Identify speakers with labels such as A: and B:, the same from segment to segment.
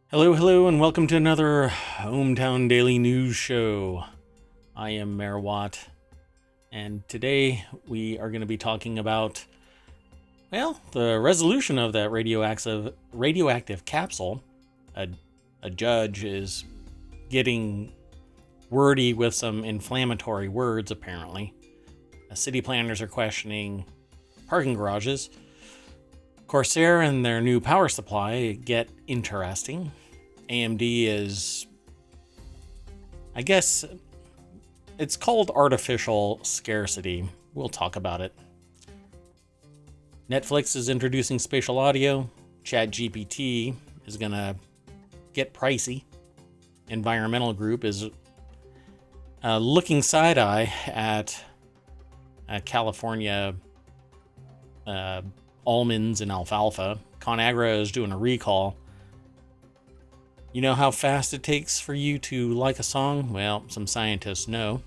A: Hello, and welcome to another ohmTown Daily News Show. I am Mayor Watt, and today we are going to be talking about, the resolution of that radioactive capsule. A judge is getting wordy with some inflammatory words, apparently. City planners are questioning parking garages. Corsair and their new power supply get interesting. AMD is, I guess, it's called artificial scarcity. We'll talk about it. Netflix is introducing spatial audio. ChatGPT is going to get pricey. Environmental group is looking side-eye at California almonds and alfalfa. ConAgra is doing a recall. You know how fast it takes for you to like a song? Well, some scientists know.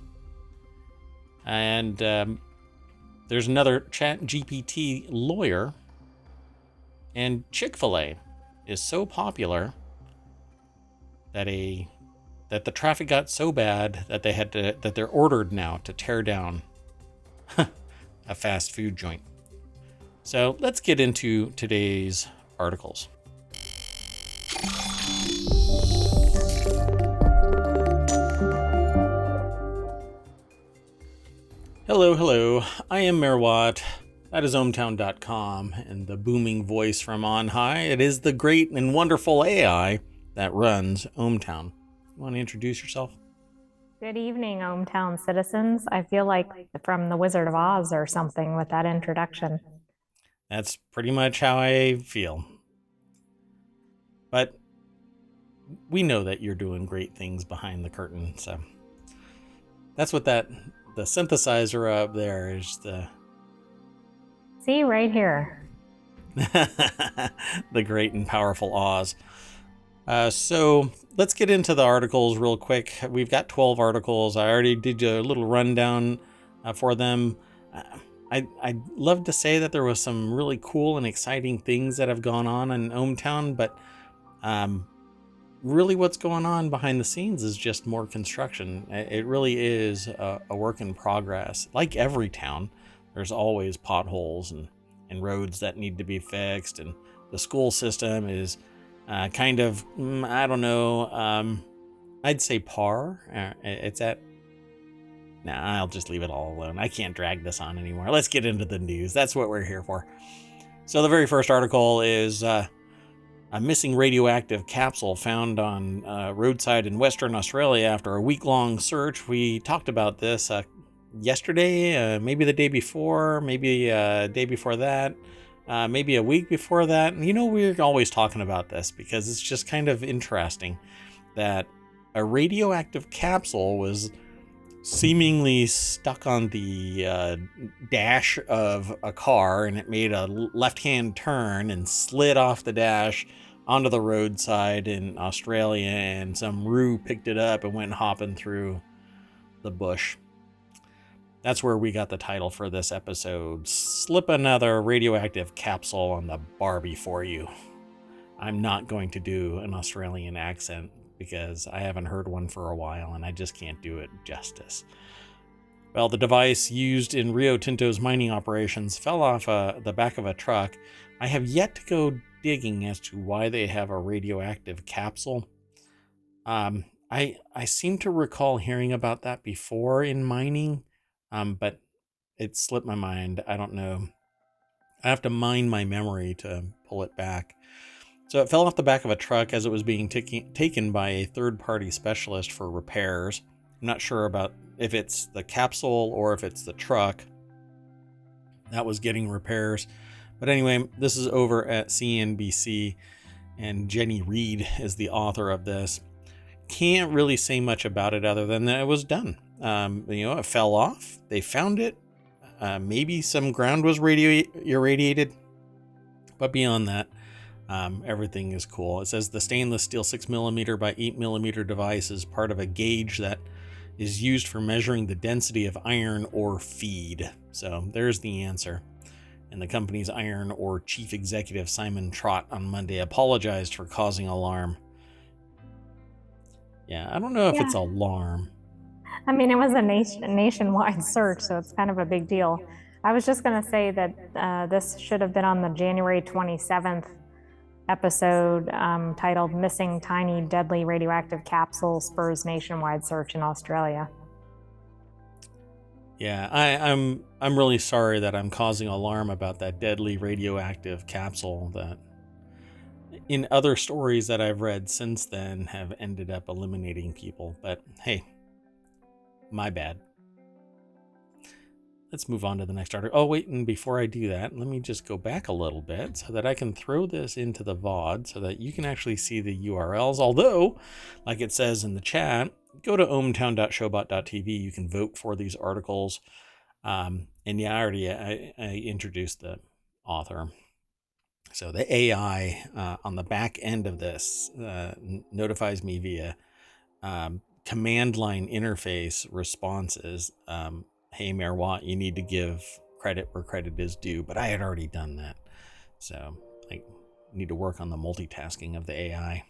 A: And there's another ChatGPT lawyer. And Chick-fil-a is so popular that the traffic got so bad that they're ordered now to tear down a fast food joint. So let's get into today's articles. Hello. I am Mayor Watt. That is ohmTown.com, and the booming voice from on high. It is the great and wonderful AI that runs ohmTown. You want to introduce yourself?
B: Good evening, ohmTown citizens. I feel like from The Wizard of Oz or something with that introduction.
A: That's pretty much how I feel. But we know that you're doing great things behind the curtain, so that's what the synthesizer up there is the...
B: See, right here.
A: the great and powerful Oz. So let's get into the articles real quick. We've got 12 articles. I already did a little rundown for them. I'd love to say that there was some really cool and exciting things that have gone on in ohmTown, but really what's going on behind the scenes is just more construction. It really is a work in progress. Like every town, there's always potholes and roads that need to be fixed, and the school system is kind of, I don't know, I'd say par. It's at... Nah, I'll just leave it all alone. I can't drag this on anymore. Let's get into the news. That's what we're here for. So the very first article is a missing radioactive capsule found on roadside in Western Australia after a week-long search. We talked about this yesterday, maybe the day before, maybe a day before that, maybe a week before that. And we're always talking about this because it's just kind of interesting that a radioactive capsule was seemingly stuck on the dash of a car, and it made a left-hand turn and slid off the dash onto the roadside in Australia, and some roo picked it up and went hopping through the bush. That's where we got the title for this episode. Slip another radioactive capsule on the Barbie for you. I'm not going to do an Australian accent because I haven't heard one for a while and I just can't do it justice. Well, the device used in Rio Tinto's mining operations fell off the back of a truck. I have yet to go digging as to why they have a radioactive capsule. I seem to recall hearing about that before in mining, but it slipped my mind. I don't know. I have to mine my memory to pull it back. So it fell off the back of a truck as it was being taken by a third-party specialist for repairs. I'm not sure about if it's the capsule or if it's the truck that was getting repairs. But anyway, this is over at CNBC, and Jenny Reed is the author of this. Can't really say much about it other than that it was done. It fell off. They found it. Maybe some ground was irradiated. But beyond that, everything is cool. It says the stainless steel 6mm by 8mm device is part of a gauge that is used for measuring the density of iron ore feed. So there's the answer. And the company's iron ore chief executive Simon Trott on Monday apologized for causing alarm. Yeah, I don't know if it's
B: Yeah.
A: alarm.
B: I mean, it was a nationwide search, so it's kind of a big deal. I was just going to say that this should have been on the January 27th episode titled Missing Tiny Deadly Radioactive Capsule Spurs Nationwide Search in Australia.
A: Yeah, I'm really sorry that I'm causing alarm about that deadly radioactive capsule that in other stories that I've read since then have ended up eliminating people. But hey, my bad. Let's move on to the next article. Oh, wait, and before I do that, let me just go back a little bit so that I can throw this into the VOD so that you can actually see the URLs. Although, like it says in the chat, go to ohmTown.showbot.tv. You can vote for these articles. And yeah, I introduced the author. So the AI on the back end of this notifies me via command line interface responses. Hey, Mayor Watt, you need to give credit where credit is due, but I had already done that. So I need to work on the multitasking of the AI.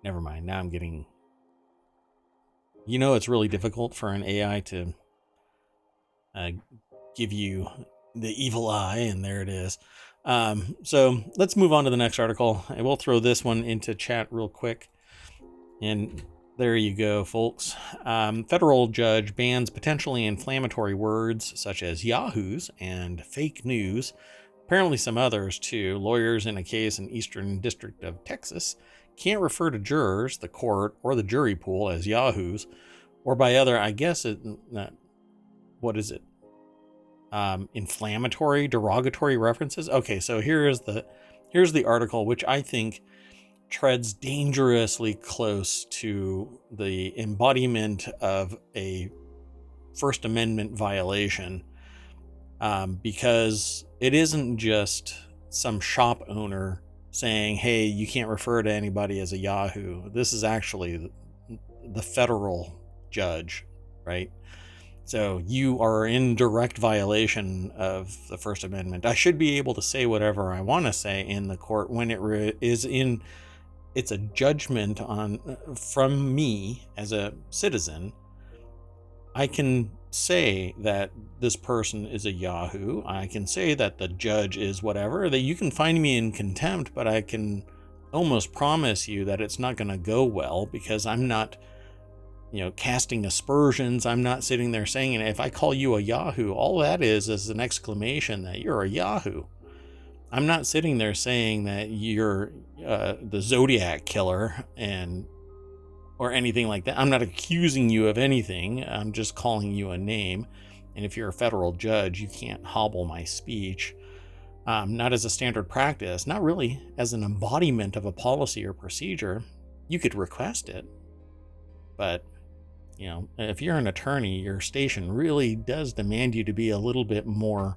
A: Never mind. Now I'm getting... it's really difficult for an AI to give you the evil eye, and there it is. So let's move on to the next article. I will throw this one into chat real quick. And there you go, folks. Federal judge bans potentially inflammatory words such as yahoos and fake news. Apparently some others too. Lawyers in a case in Eastern District of Texas can't refer to jurors, the court, or the jury pool as yahoos, or by other, I guess what is it? Inflammatory, derogatory references. Okay, so here's the article, which I think treads dangerously close to the embodiment of a First Amendment violation, because it isn't just some shop owner saying, hey, you can't refer to anybody as a Yahoo. This is actually the federal judge, right? So you are in direct violation of the First Amendment. I should be able to say whatever I want to say in the court when it's a judgment from me as a citizen. I can say that this person is a Yahoo. I can say that the judge is whatever. That you can find me in contempt, but I can almost promise you that it's not going to go well, because I'm not casting aspersions. I'm not sitting there saying, if I call you a Yahoo, all that is an exclamation that you're a Yahoo. I'm not sitting there saying that you're the Zodiac killer or anything like that. I'm not accusing you of anything. I'm just calling you a name. And if you're a federal judge, you can't hobble my speech. Not as a standard practice, not really as an embodiment of a policy or procedure. You could request it, but if you're an attorney, your station really does demand you to be a little bit more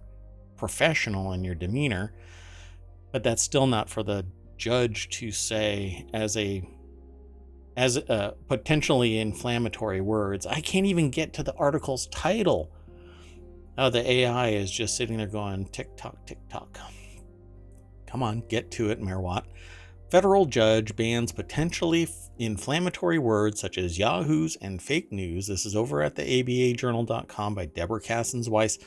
A: professional in your demeanor. But that's still not for the judge to say as a potentially inflammatory words. I can't even get to the article's title. Oh, the AI is just sitting there going, tick tock, tick tock. Come on, get to it, Mayor Watt. Federal judge bans potentially inflammatory words such as yahoos and fake news. This is over at the abajournal.com by Deborah Cassens-Weiss.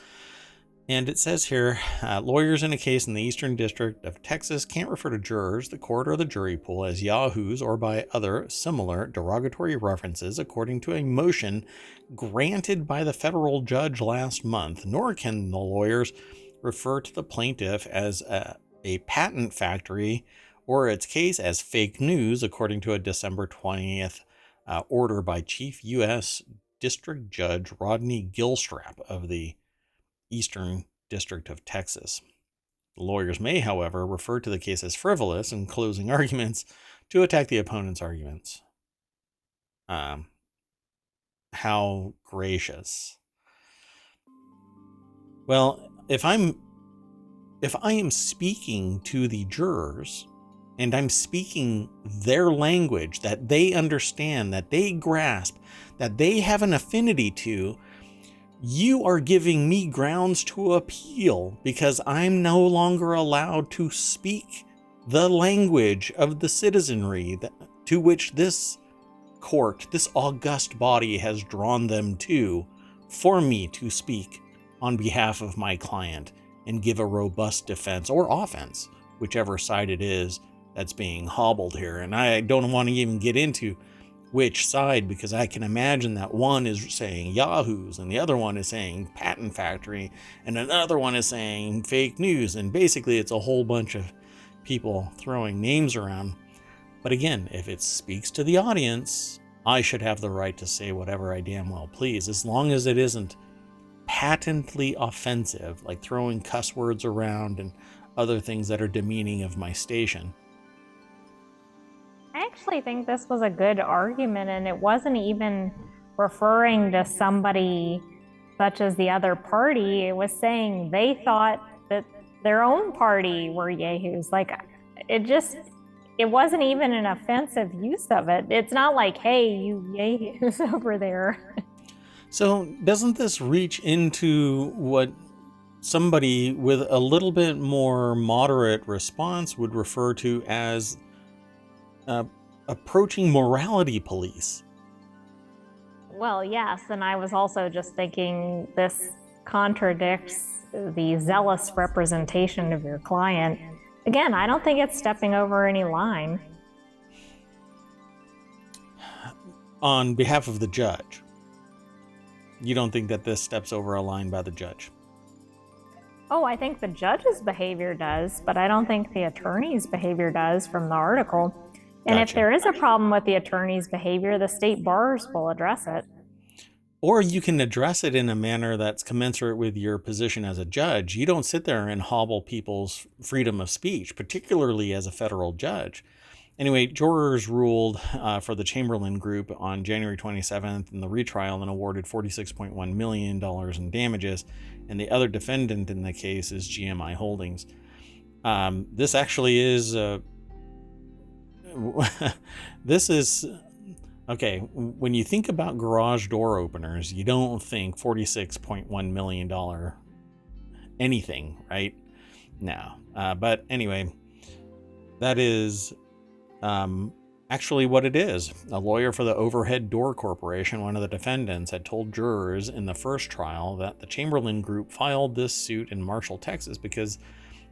A: And it says here, lawyers in a case in the Eastern District of Texas can't refer to jurors, the court, or the jury pool as yahoos or by other similar derogatory references, according to a motion granted by the federal judge last month. Nor can the lawyers refer to the plaintiff as a patent factory or its case as fake news, according to a December 20th order by Chief U.S. District Judge Rodney Gilstrap of the Eastern District of Texas. The lawyers may, however, refer to the case as frivolous in closing arguments to attack the opponent's arguments. How gracious. Well, if I am speaking to the jurors and I'm speaking their language that they understand, that they grasp, that they have an affinity to, you are giving me grounds to appeal because I'm no longer allowed to speak the language of the citizenry. to which this court, this august body, has drawn them to for me to speak on behalf of my client and give a robust defense or offense, whichever side it is that's being hobbled here. And I don't want to even get into which side, because I can imagine that one is saying yahoos and the other one is saying patent factory and another one is saying fake news, and basically it's a whole bunch of people throwing names around. But again, if it speaks to the audience, I should have the right to say whatever I damn well please, as long as it isn't patently offensive, like throwing cuss words around and other things that are demeaning of my station.
B: I actually think this was a good argument, and it wasn't even referring to somebody such as the other party. It was saying they thought that their own party were yahoos. Like, it wasn't even an offensive use of it. It's not like, hey, you yahoos over there.
A: So doesn't this reach into what somebody with a little bit more moderate response would refer to as approaching morality police?
B: Well, yes, and I was also just thinking this contradicts the zealous representation of your client. Again, I don't think it's stepping over any line.
A: On behalf of the judge, you don't think that this steps over a line by the judge?
B: Oh, I think the judge's behavior does, but I don't think the attorney's behavior does from the article. And
A: Gotcha.
B: if there is a problem with the attorney's behavior, the state bars will address it.
A: Or you can address it in a manner that's commensurate with your position as a judge. You don't sit there and hobble people's freedom of speech, particularly as a federal judge. Anyway, jurors ruled for the Chamberlain Group on January 27th in the retrial and awarded $46.1 million in damages. And the other defendant in the case is GMI Holdings. This actually is... this is... Okay, when you think about garage door openers, you don't think $46.1 million anything, right? No. But anyway, that is actually what it is. A lawyer for the Overhead Door Corporation, one of the defendants, had told jurors in the first trial that the Chamberlain Group filed this suit in Marshall, Texas, because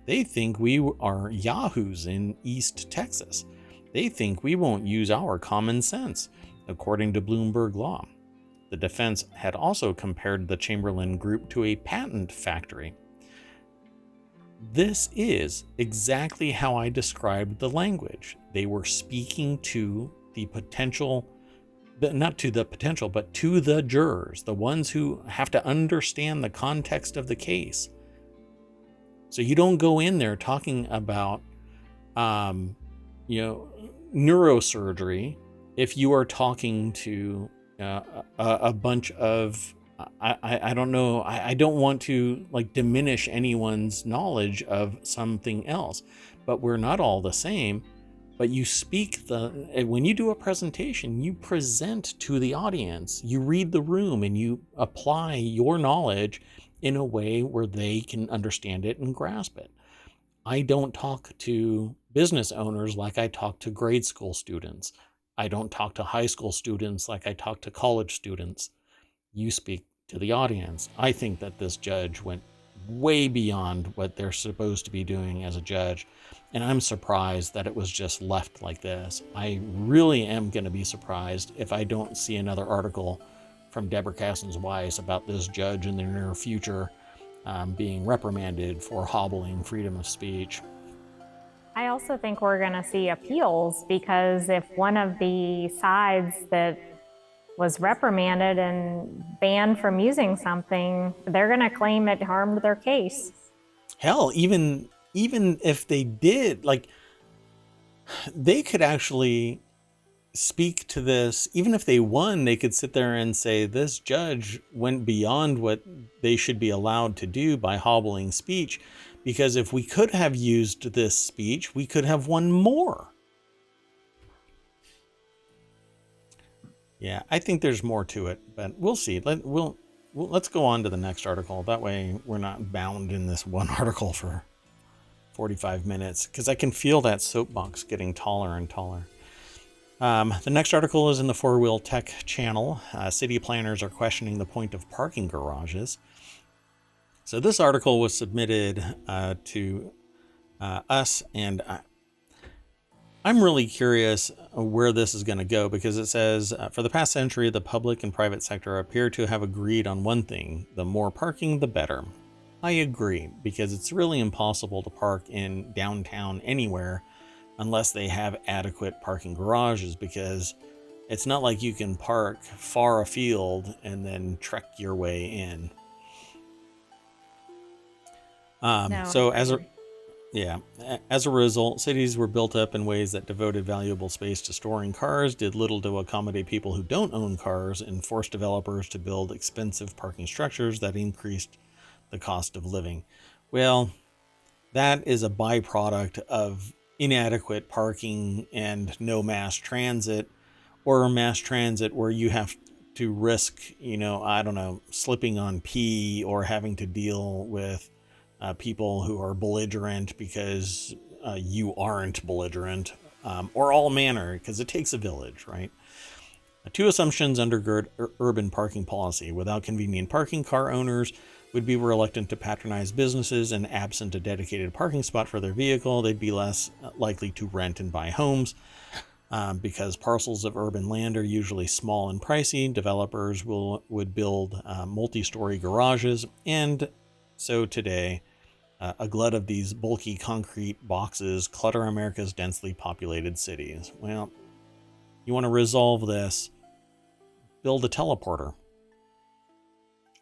A: they think we are yahoos in East Texas. They think we won't use our common sense, according to Bloomberg law. The defense had also compared the Chamberlain Group to a patent factory. This is exactly how I described the language. They were speaking to the potential, not to the potential, but to the jurors, the ones who have to understand the context of the case. So you don't go in there talking about, neurosurgery if you are talking to a bunch of, I don't know, I don't want to like diminish anyone's knowledge of something else, but we're not all the same. But you speak when you do a presentation, you present to the audience, you read the room and you apply your knowledge in a way where they can understand it and grasp it. I don't talk to business owners like I talk to grade school students. I don't talk to high school students like I talk to college students. You speak to the audience. I think that this judge went way beyond what they're supposed to be doing as a judge, and I'm surprised that it was just left like this. I really am going to be surprised if I don't see another article from Deborah Cassens-Weiss about this judge in the near future being reprimanded for hobbling freedom of speech.
B: I also think we're going to see appeals, because if one of the sides that was reprimanded and banned from using something, they're going to claim it harmed their case.
A: Hell, even if they did, like, they could actually speak to this. Even if they won, they could sit there and say this judge went beyond what they should be allowed to do by hobbling speech, because if we could have used this speech, we could have won more. Yeah, I think there's more to it, but we'll see. Let's go on to the next article. That way we're not bound in this one article for 45 minutes, because I can feel that soapbox getting taller and taller. The next article is in the Four Wheel Tech channel. City planners are questioning the point of parking garages. So this article was submitted to us, and I'm really curious where this is going to go, because it says, for the past century, the public and private sector appear to have agreed on one thing: the more parking, the better. I agree, because it's really impossible to park in downtown anywhere unless they have adequate parking garages, because it's not like you can park far afield and then trek your way in.
B: No,
A: So
B: I
A: as a
B: agree.
A: Yeah, as a result, cities were built up in ways that devoted valuable space to storing cars, did little to accommodate people who don't own cars, and forced developers to build expensive parking structures that increased the cost of living. Well, that is a byproduct of inadequate parking and no mass transit, or mass transit where you have to risk, I don't know, slipping on pee or having to deal with people who are belligerent because you aren't belligerent, or all manner, because it takes a village, right? Two assumptions undergird urban parking policy. Without convenient parking, car owners would be reluctant to patronize businesses, and absent a dedicated parking spot for their vehicle, they'd be less likely to rent and buy homes. Because parcels of urban land are usually small and pricey, developers would build multi-story garages, and so today, a glut of these bulky concrete boxes clutter America's densely populated cities. Well, you want to resolve this, build a teleporter.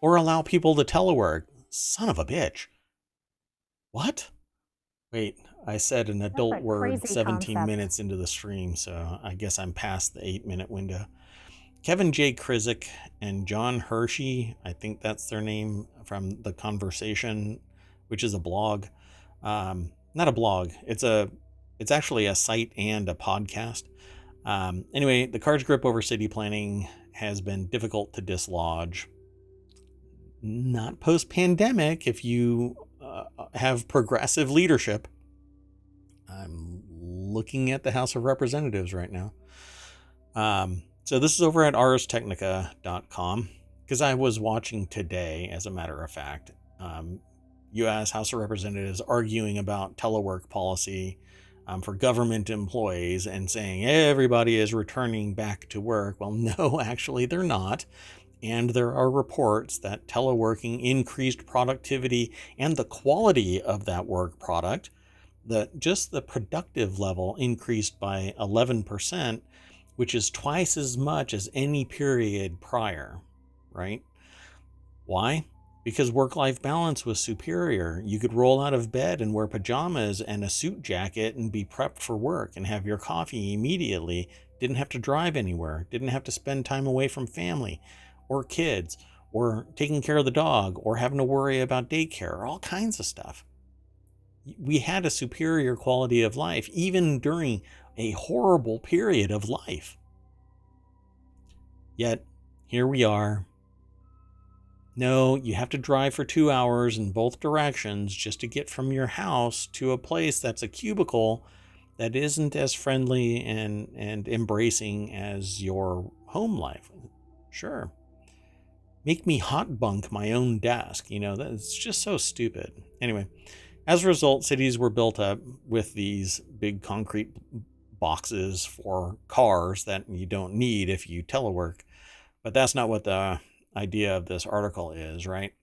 A: Or allow people to telework. Son of a bitch. What? Wait, I said an
B: That's
A: adult
B: a
A: word
B: crazy
A: 17
B: concept.
A: minutes into the stream, so I guess I'm past the 8-minute window. Kevin J. Krizik and John Hershey, I think that's their name, from The Conversation, which is a blog. Not a blog. It's actually a site and a podcast. Anyway, the car's grip over city planning has been difficult to dislodge. Not post-pandemic, if you have progressive leadership. I'm looking at the House of Representatives right now. So this is over at arstechnica.com, because I was watching today, as a matter of fact, U.S. House of Representatives arguing about telework policy for government employees, and saying everybody is returning back to work. Well, no, actually they're not. And there are reports that teleworking increased productivity and the quality of that work product. Just the productive level increased by 11%, which is twice as much as any period prior, right? Why? Because work-life balance was superior. You could roll out of bed and wear pajamas and a suit jacket and be prepped for work and have your coffee immediately. Didn't have to drive anywhere. Didn't have to spend time away from family or kids, or taking care of the dog, or having to worry about daycare, all kinds of stuff. We had a superior quality of life, even during a horrible period of life. Yet, here we are. No, you have to drive for 2 hours in both directions just to get from your house to a place that's a cubicle that isn't as friendly and embracing as your home life. Sure. Make me hot bunk my own desk. That's just so stupid. Anyway, as a result, cities were built up with these big concrete boxes for cars that you don't need if you telework. But that's not what the idea of this article is, right?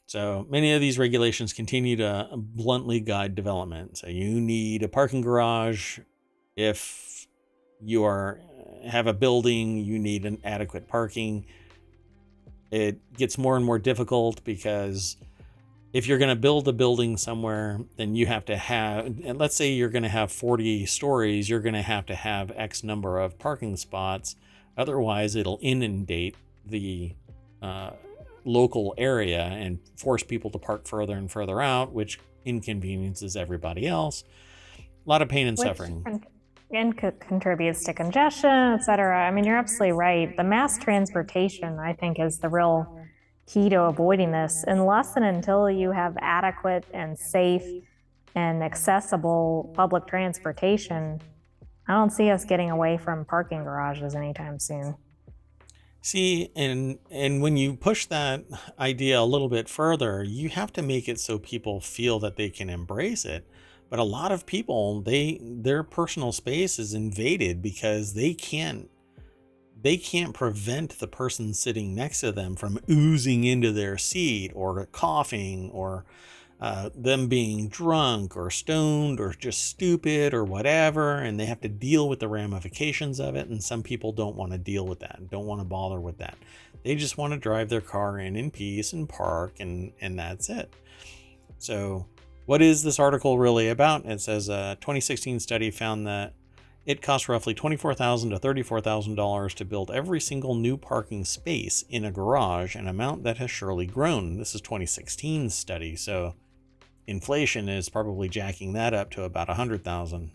A: So many of these regulations continue to bluntly guide development. So you need a parking garage. If you have a building, you need an adequate parking. It gets more and more difficult, because if you're going to build a building somewhere, then you have to have, and let's say you're going to have 40 stories, you're going to have X number of parking spots. Otherwise, it'll inundate the local area and force people to park further and further out, which inconveniences everybody else. A lot of pain and
B: Which
A: suffering.
B: contributes to congestion, et cetera. I mean, you're absolutely right. The mass transportation, I think, is the real key to avoiding this, unless and until you have adequate and safe and accessible public transportation. I don't see us getting away from parking garages anytime soon.
A: See, and when you push that idea a little bit further, you have to make it so people feel that they can embrace it. But a lot of people, their personal space is invaded because they can't prevent the person sitting next to them from oozing into their seat or coughing or them being drunk or stoned or just stupid or whatever, and they have to deal with the ramifications of it. And some people don't want to deal with that, don't want to bother with that. They just want to drive their car in peace and park, and that's it. So what is this article really about? It says a 2016 study found that it costs roughly $24,000 to $34,000 to build every single new parking space in a garage, an amount that has surely grown. This is 2016 study, so inflation is probably jacking that up to about 100,000.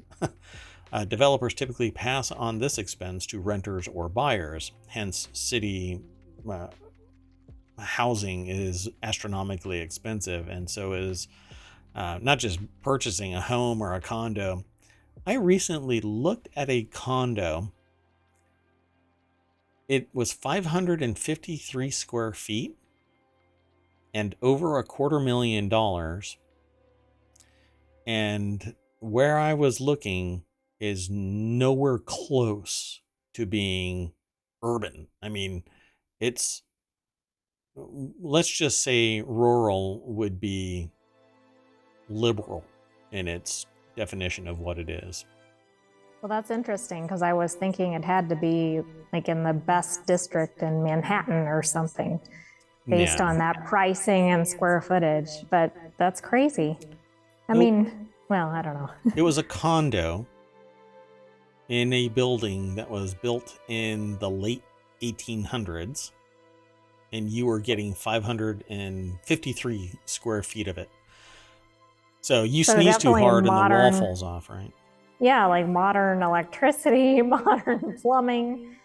A: Developers typically pass on this expense to renters or buyers. Hence, city housing is astronomically expensive, and so is not just purchasing a home or a condo. I recently looked at a condo. It was 553 square feet and over $250,000. And where I was looking is nowhere close to being urban. I mean, let's just say rural would be liberal in its definition of what it is.
B: Well, that's interesting because I was thinking it had to be like in the best district in Manhattan or something based on that pricing and square footage. But that's crazy. I mean, well, I don't know.
A: It was a condo in a building that was built in the late 1800s, and you were getting 553 square feet of it. So you sneeze too hard and the wall falls off, right?
B: Yeah, like modern electricity, modern plumbing,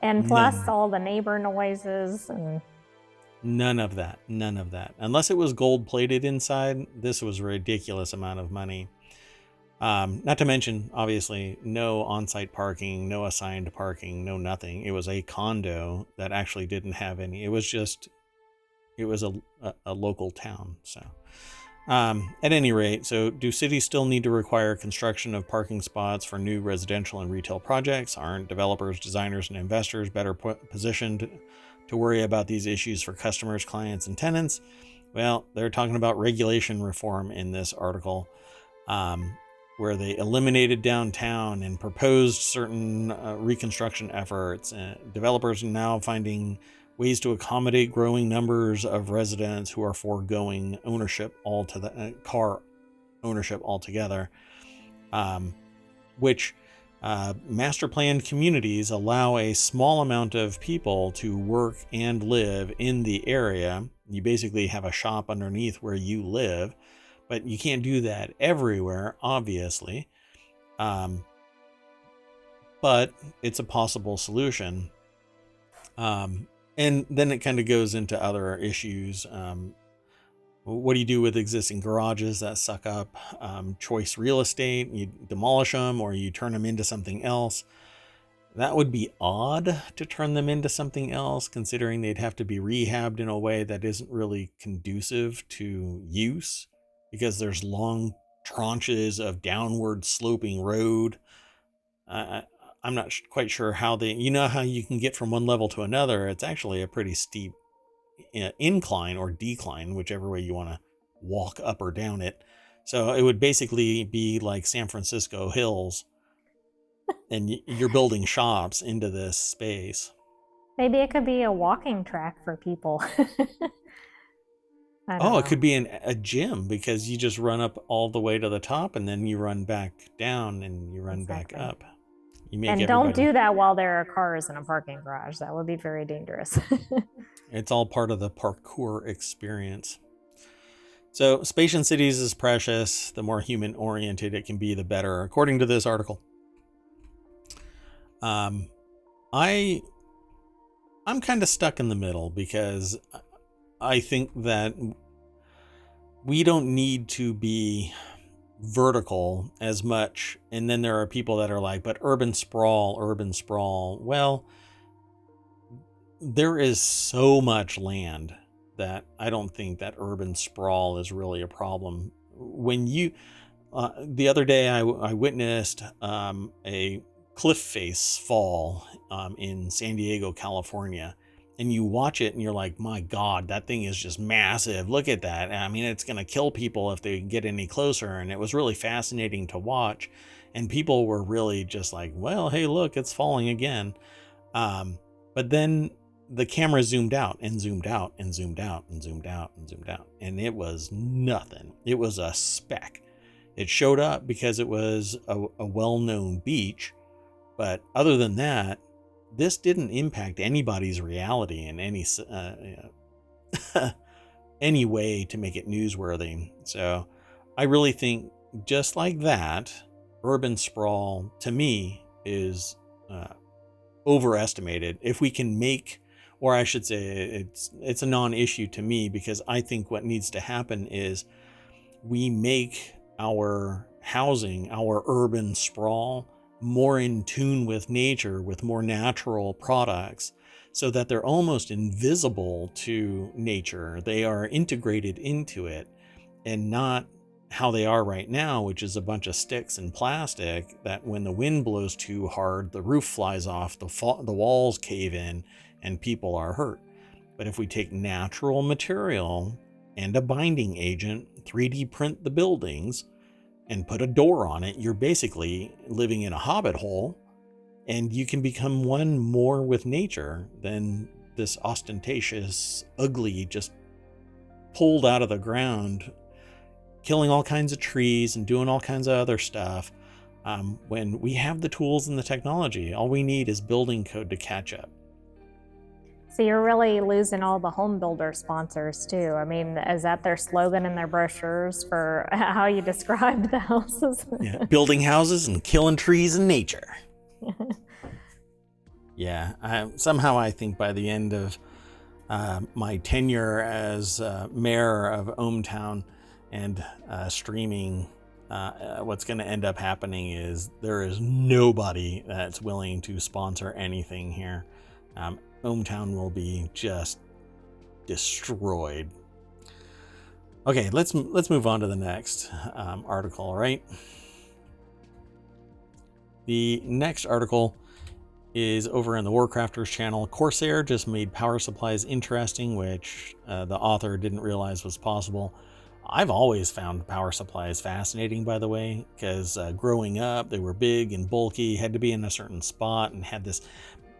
B: and plus all the neighbor noises and
A: none of that. Unless it was gold plated inside, this was a ridiculous amount of money. Not to mention, obviously, no on-site parking, no assigned parking, no nothing. It was a condo that actually didn't have any. It was a local town. So at any rate, so do cities still need to require construction of parking spots for new residential and retail projects? Aren't developers, designers, and investors better positioned to worry about these issues for customers, clients, and tenants? Well, they're talking about regulation reform in this article, where they eliminated downtown and proposed certain reconstruction efforts. Developers are now finding ways to accommodate growing numbers of residents who are foregoing car ownership altogether, which master planned communities allow a small amount of people to work and live in the area. You basically have a shop underneath where you live, but you can't do that everywhere, obviously. But it's a possible solution. And then it kind of goes into other issues. What do you do with existing garages that suck up choice real estate? You demolish them or you turn them into something else. That would be odd to turn them into something else, considering they'd have to be rehabbed in a way that isn't really conducive to use, because there's long tranches of downward sloping road. I'm not quite sure how how you can get from one level to another. It's actually a pretty steep incline or decline, whichever way you want to walk up or down it. So it would basically be like San Francisco hills, and you're building shops into this space.
B: Maybe it could be a walking track for people.
A: It could be a gym, because you just run up all the way to the top and then you run back down and you run back up.
B: Don't do that while there are cars in a parking garage. That would be very dangerous.
A: It's all part of the parkour experience. So space in cities is precious. The more human oriented it can be, the better, according to this article. I'm kind of stuck in the middle, because I think that we don't need to be vertical as much. And then there are people that are like, but urban sprawl, urban sprawl. Well, there is so much land that I don't think that urban sprawl is really a problem. When you, the other day, I witnessed a cliff face fall in San Diego, California. And you watch it and you're like, my God, that thing is just massive. Look at that. I mean, it's going to kill people if they get any closer. And it was really fascinating to watch. And people were really just like, well, hey, look, it's falling again. But then the camera zoomed out and zoomed out and zoomed out and zoomed out and zoomed out. And it was nothing. It was a speck. It showed up because it was a well-known beach. But other than that, this didn't impact anybody's reality in any any way to make it newsworthy. So I really think just like that, urban sprawl to me is overestimated. If we can make, or I should say it's a non-issue to me, because I think what needs to happen is we make our housing, our urban sprawl, more in tune with nature, with more natural products, so that they're almost invisible to nature. They are integrated into it, and not how they are right now, which is a bunch of sticks and plastic that when the wind blows too hard, the roof flies off, the walls cave in, and people are hurt. But if we take natural material and a binding agent, 3D print the buildings, and put a door on it, you're basically living in a hobbit hole, and you can become one more with nature than this ostentatious, ugly, just pulled out of the ground, killing all kinds of trees and doing all kinds of other stuff. When we have the tools and the technology, all we need is building code to catch up.
B: So you're really losing all the home builder sponsors too. I mean, is that their slogan in their brochures for how you describe the houses?
A: Yeah, building houses and killing trees and nature. Yeah, somehow I think by the end of my tenure as mayor of ohmTown and streaming, what's going to end up happening is there is nobody that's willing to sponsor anything here. ohmTown will be just destroyed. Okay, let's move on to the next article, right? The next article is over in the Warcrafters channel. Corsair just made power supplies interesting, which the author didn't realize was possible. I've always found power supplies fascinating, by the way, because growing up, they were big and bulky, had to be in a certain spot, and had this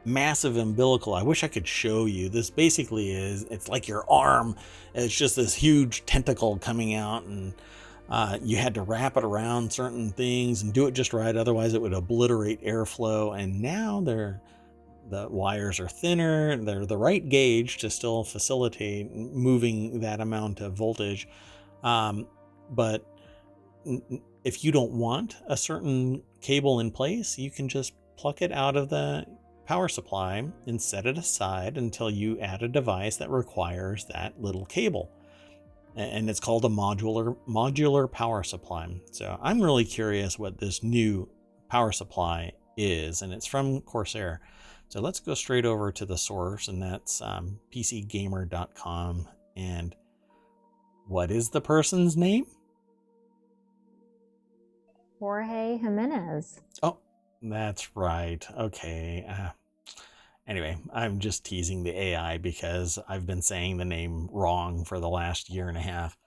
A: massive umbilical. I wish I could show you. This basically is, it's like your arm. It's just this huge tentacle coming out, and you had to wrap it around certain things and do it just right, otherwise it would obliterate airflow. And now the wires are thinner, they're the right gauge to still facilitate moving that amount of voltage. But if you don't want a certain cable in place, you can just pluck it out of the power supply and set it aside until you add a device that requires that little cable. And it's called a modular power supply. So I'm really curious what this new power supply is, and it's from Corsair. So let's go straight over to the source, and that's pcgamer.com. And what is the person's name?
B: Jorge Jimenez.
A: Oh, that's right. Okay. Anyway, I'm just teasing the AI because I've been saying the name wrong for the last year and a half.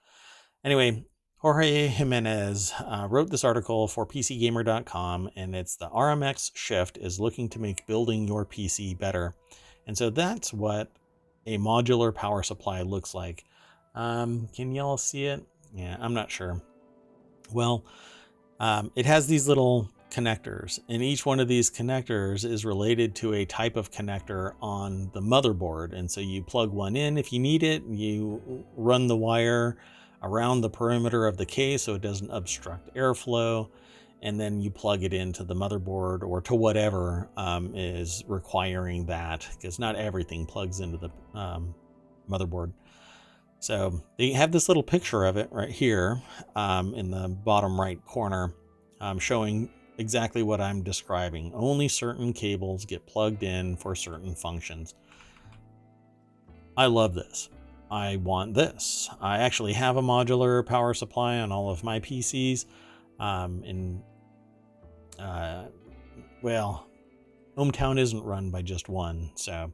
A: Anyway, Jorge Jimenez wrote this article for PCGamer.com, and it's the RMX shift is looking to make building your PC better. And so that's what a modular power supply looks like. Can y'all see it? Yeah, I'm not sure. Well, it has these little connectors, and each one of these connectors is related to a type of connector on the motherboard. And so you plug one in if you need it, you run the wire around the perimeter of the case so it doesn't obstruct airflow, and then you plug it into the motherboard or to whatever is requiring that, because not everything plugs into the motherboard. So they have this little picture of it right here in the bottom right corner, showing exactly what I'm describing. Only certain cables get plugged in for certain functions. I love this. I want this. I actually have a modular power supply on all of my PCs. Well, ohmTown isn't run by just one, so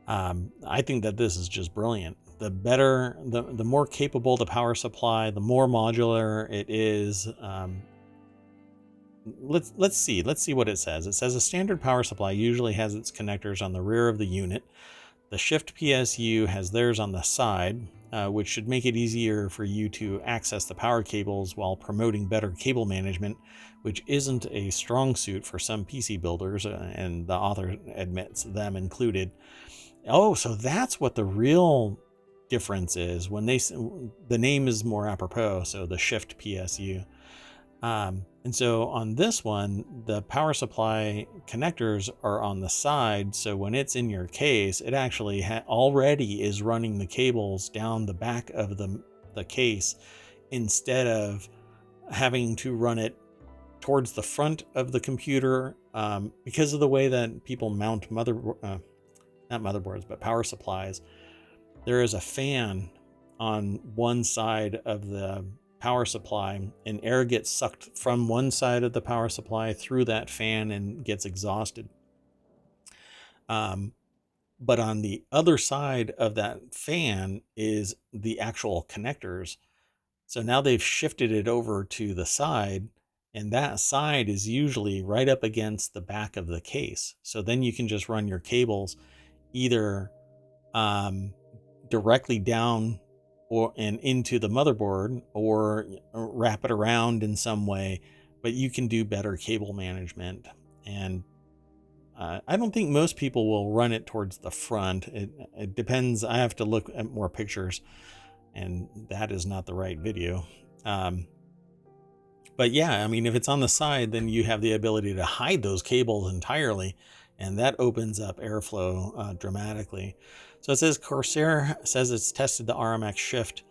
A: I think that this is just brilliant. The better, the more capable the power supply, the more modular it is. Let's see what it says. It says a standard power supply usually has its connectors on the rear of the unit. The Shift PSU has theirs on the side, which should make it easier for you to access the power cables while promoting better cable management, which isn't a strong suit for some PC builders, and the author admits, them included. Oh, so that's what the real difference is. When the name is more apropos, so the Shift PSU. And so on this one, the power supply connectors are on the side. So when it's in your case, it actually already is running the cables down the back of the case instead of having to run it towards the front of the computer, because of the way that people mount not motherboards, but power supplies. There is a fan on one side of the power supply, and air gets sucked from one side of the power supply through that fan and gets exhausted. But on the other side of that fan is the actual connectors. So now they've shifted it over to the side, and that side is usually right up against the back of the case. So then you can just run your cables either directly down and into the motherboard, or wrap it around in some way, but you can do better cable management. And I don't think most people will run it towards the front. It depends. I have to look at more pictures, and that is not the right video. But yeah, I mean, if it's on the side, then you have the ability to hide those cables entirely, and that opens up airflow dramatically. So it says Corsair says it's tested the RMX Shift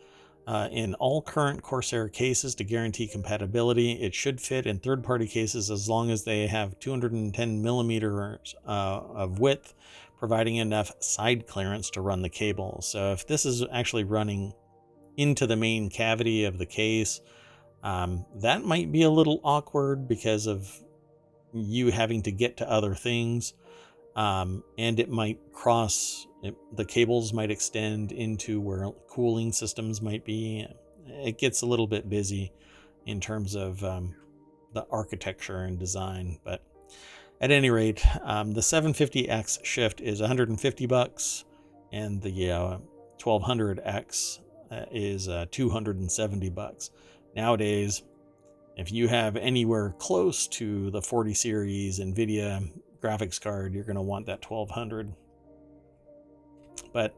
A: in all current Corsair cases to guarantee compatibility. It should fit in third-party cases as long as they have 210 millimeters of width, providing enough side clearance to run the cable. So if this is actually running into the main cavity of the case, that might be a little awkward because of you having to get to other things. And it might the cables might extend into where cooling systems might be. It gets a little bit busy in terms of the architecture and design. But at any rate, the 750X Shift is $150, and the 1200X is $270. Nowadays, if you have anywhere close to the 40 series NVIDIA graphics card, you're going to want that 1200. But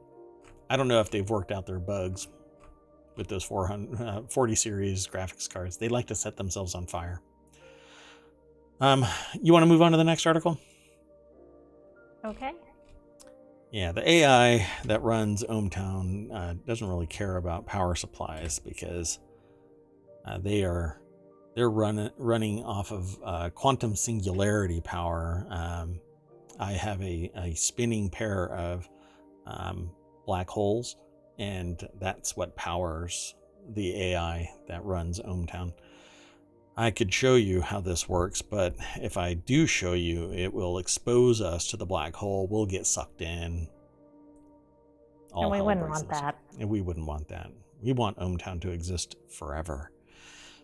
A: I don't know if they've worked out their bugs with those 40 series graphics cards. They like to set themselves on fire. You want to move on to the next article?
B: Okay.
A: Yeah, the AI that runs ohmTown doesn't really care about power supplies, because they're running off of quantum singularity power. I have a spinning pair of black holes, and that's what powers the AI that runs ohmTown. I could show you how this works, but if I do show you, it will expose us to the black hole. We'll get sucked in.
B: And we wouldn't want that.
A: And we wouldn't want that. We want ohmTown to exist forever.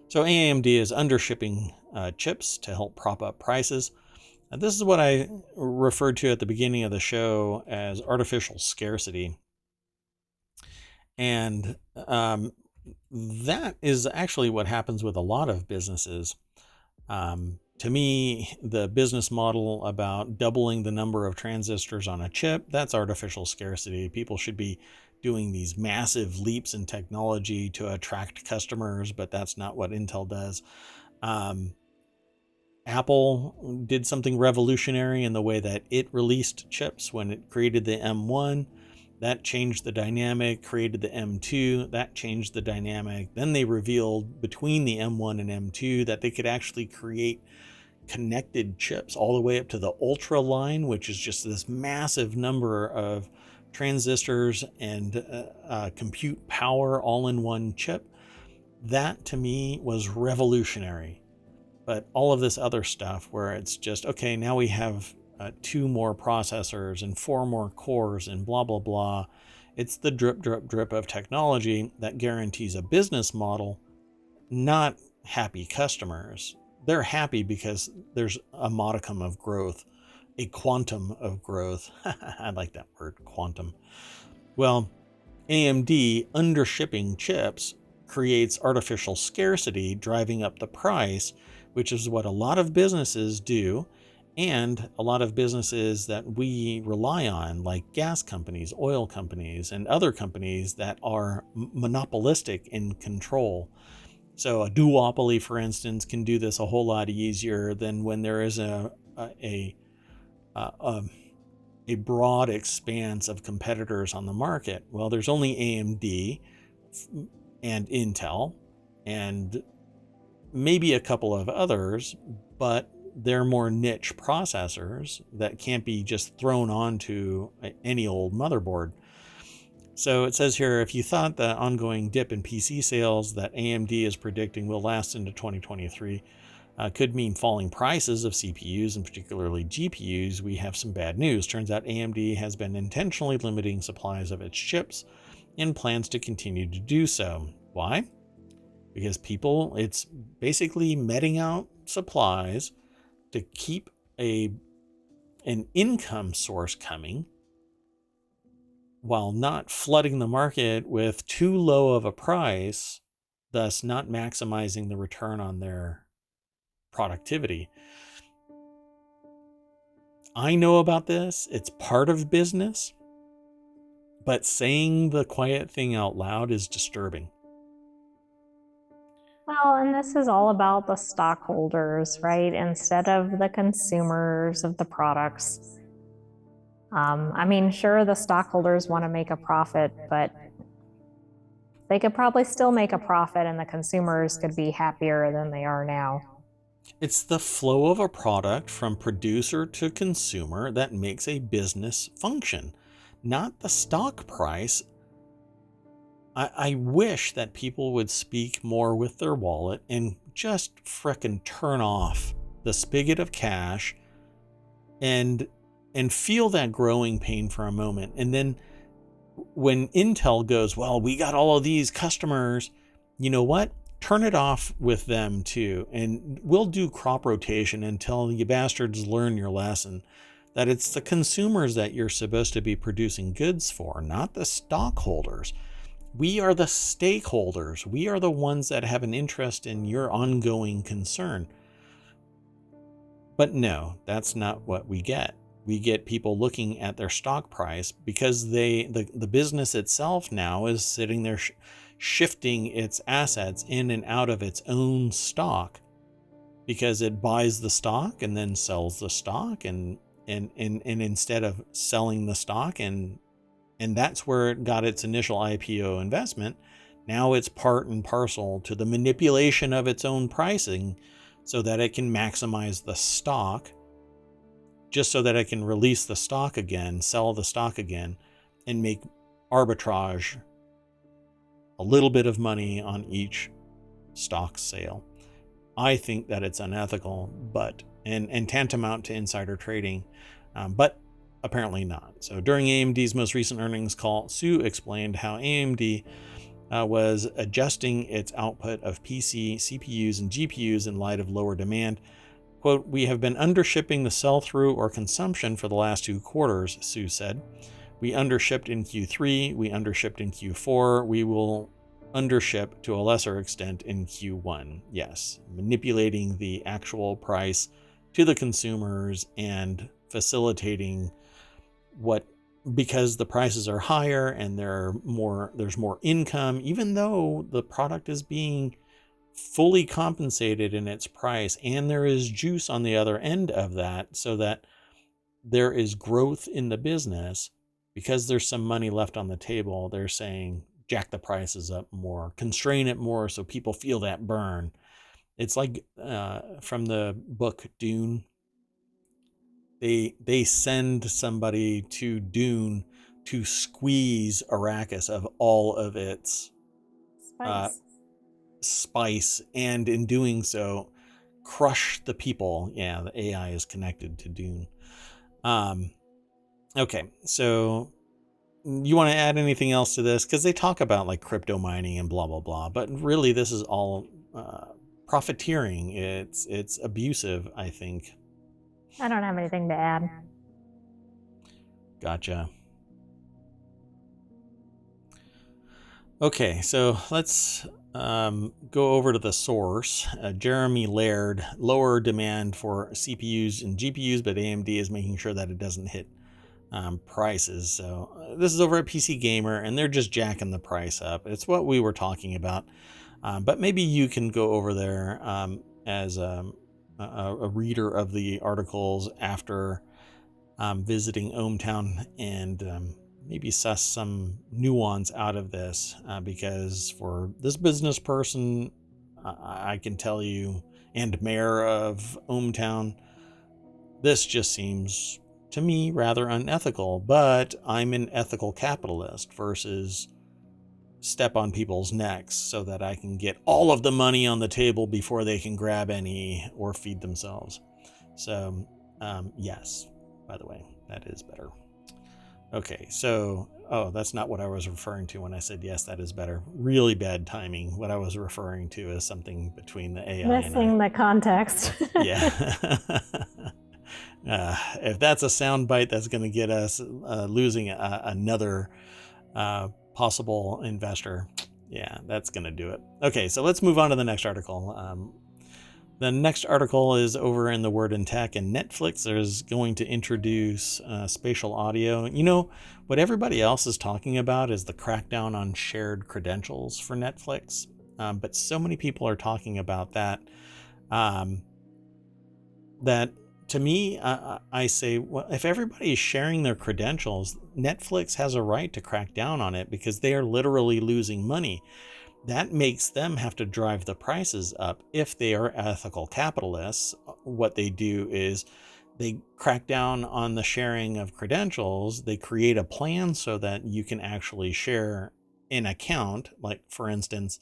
A: So AMD is undershipping chips to help prop up prices. This is what I referred to at the beginning of the show as artificial scarcity. And that is actually what happens with a lot of businesses. To me, the business model about doubling the number of transistors on a chip, that's artificial scarcity. People should be doing these massive leaps in technology to attract customers, but that's not what Intel does. Apple did something revolutionary in the way that it released chips when it created the M1. That changed the dynamic, created the M2. That changed the dynamic. Then they revealed between the M1 and M2 that they could actually create connected chips all the way up to the Ultra line, which is just this massive number of transistors and compute power all in one chip. That to me was revolutionary. But all of this other stuff where it's just, okay, now we have 2 more processors and 4 more cores and blah, blah, blah. It's the drip, drip, drip of technology that guarantees a business model, not happy customers. They're happy because there's a modicum of growth, a quantum of growth. I like that word, quantum. Well, AMD undershipping chips creates artificial scarcity, driving up the price, which is what a lot of businesses do, and a lot of businesses that we rely on, like gas companies, oil companies, and other companies that are monopolistic in control. So a duopoly, for instance, can do this a whole lot easier than when there is a broad expanse of competitors on the market. Well, there's only AMD and Intel and maybe a couple of others, but they're more niche processors that can't be just thrown onto any old motherboard. So it says here, if you thought the ongoing dip in PC sales that AMD is predicting will last into 2023 could mean falling prices of CPUs and particularly GPUs, we have some bad news. Turns out AMD has been intentionally limiting supplies of its chips and plans to continue to do so. Why? Because it's basically meting out supplies to keep an income source coming while not flooding the market with too low of a price, thus not maximizing the return on their productivity. I know about this. It's part of business, but saying the quiet thing out loud is disturbing.
B: Well, and this is all about the stockholders, right? Instead of the consumers of the products. I mean, sure, the stockholders want to make a profit, but they could probably still make a profit and the consumers could be happier than they are now.
A: It's the flow of a product from producer to consumer that makes a business function, not the stock price. I wish that people would speak more with their wallet and just frickin' turn off the spigot of cash and feel that growing pain for a moment. And then when Intel goes, well, we got all of these customers, you know what? Turn it off with them too. And we'll do crop rotation until you bastards learn your lesson that it's the consumers that you're supposed to be producing goods for, not the stockholders. We are the stakeholders. We are the ones that have an interest in your ongoing concern. But no, that's not what we get. We get people looking at their stock price because the business itself now is sitting there shifting its assets in and out of its own stock because it buys the stock and then sells the stock and instead of selling the stock and that's where it got its initial IPO investment. Now it's part and parcel to the manipulation of its own pricing so that it can maximize the stock, just so that it can release the stock again, sell the stock again, and make arbitrage, a little bit of money on each stock sale. I think that it's unethical, but and tantamount to insider trading, but apparently not. So during AMD's most recent earnings call, Sue explained how AMD was adjusting its output of PC, CPUs, and GPUs in light of lower demand. Quote, we have been undershipping the sell-through or consumption for the last 2 quarters, Sue said. We undershipped in Q3, we undershipped in Q4, we will undership to a lesser extent in Q1. Yes, manipulating the actual price to the consumers and facilitating because the prices are higher and there's more income, even though the product is being fully compensated in its price and there is juice on the other end of that, so that there is growth in the business. because there's some money left on the table, they're saying jack the prices up more, constrain it more so people feel that burn. It's like from the book Dune. They send somebody to Dune to squeeze Arrakis of all of its
B: Spice.
A: spice, and in doing so, crush the people. Yeah, the AI is connected to Dune. Okay, so you want to add anything else to this? Because they talk about like crypto mining and blah blah blah, but really this is all profiteering. It's abusive, I think.
B: I don't have anything to add.
A: Gotcha. Okay, so let's go over to the source. Jeremy Laird, lower demand for CPUs and GPUs, but AMD is making sure that it doesn't hit prices. So this is over at PC Gamer, and they're just jacking the price up. It's what we were talking about. But maybe you can go over there as a reader of the articles after visiting ohmTown and maybe suss some nuance out of this, because for this business person, I can tell you, and mayor of ohmTown, this just seems to me rather unethical. But I'm an ethical capitalist versus step on people's necks so that I can get all of the money on the table before they can grab any or feed themselves. So yes, by the way, that is better. Okay, so, oh, that's not what I was referring to when I said yes, that is better. Really bad timing. What I was referring to is something between the AI and I.
B: Missing the context.
A: Yeah. If that's a soundbite, that's going to get us losing another possible investor. Yeah, that's going to do it. Okay, so let's move on to the next article. The next article is over in the Word and Tech, and Netflix is going to introduce spatial audio. You know, what everybody else is talking about is the crackdown on shared credentials for Netflix. But so many people are talking about that, that to me, I say, well, if everybody is sharing their credentials, Netflix has a right to crack down on it because they are literally losing money. That makes them have to drive the prices up. If they are ethical capitalists, what they do is they crack down on the sharing of credentials. They create a plan so that you can actually share an account. Like, for instance,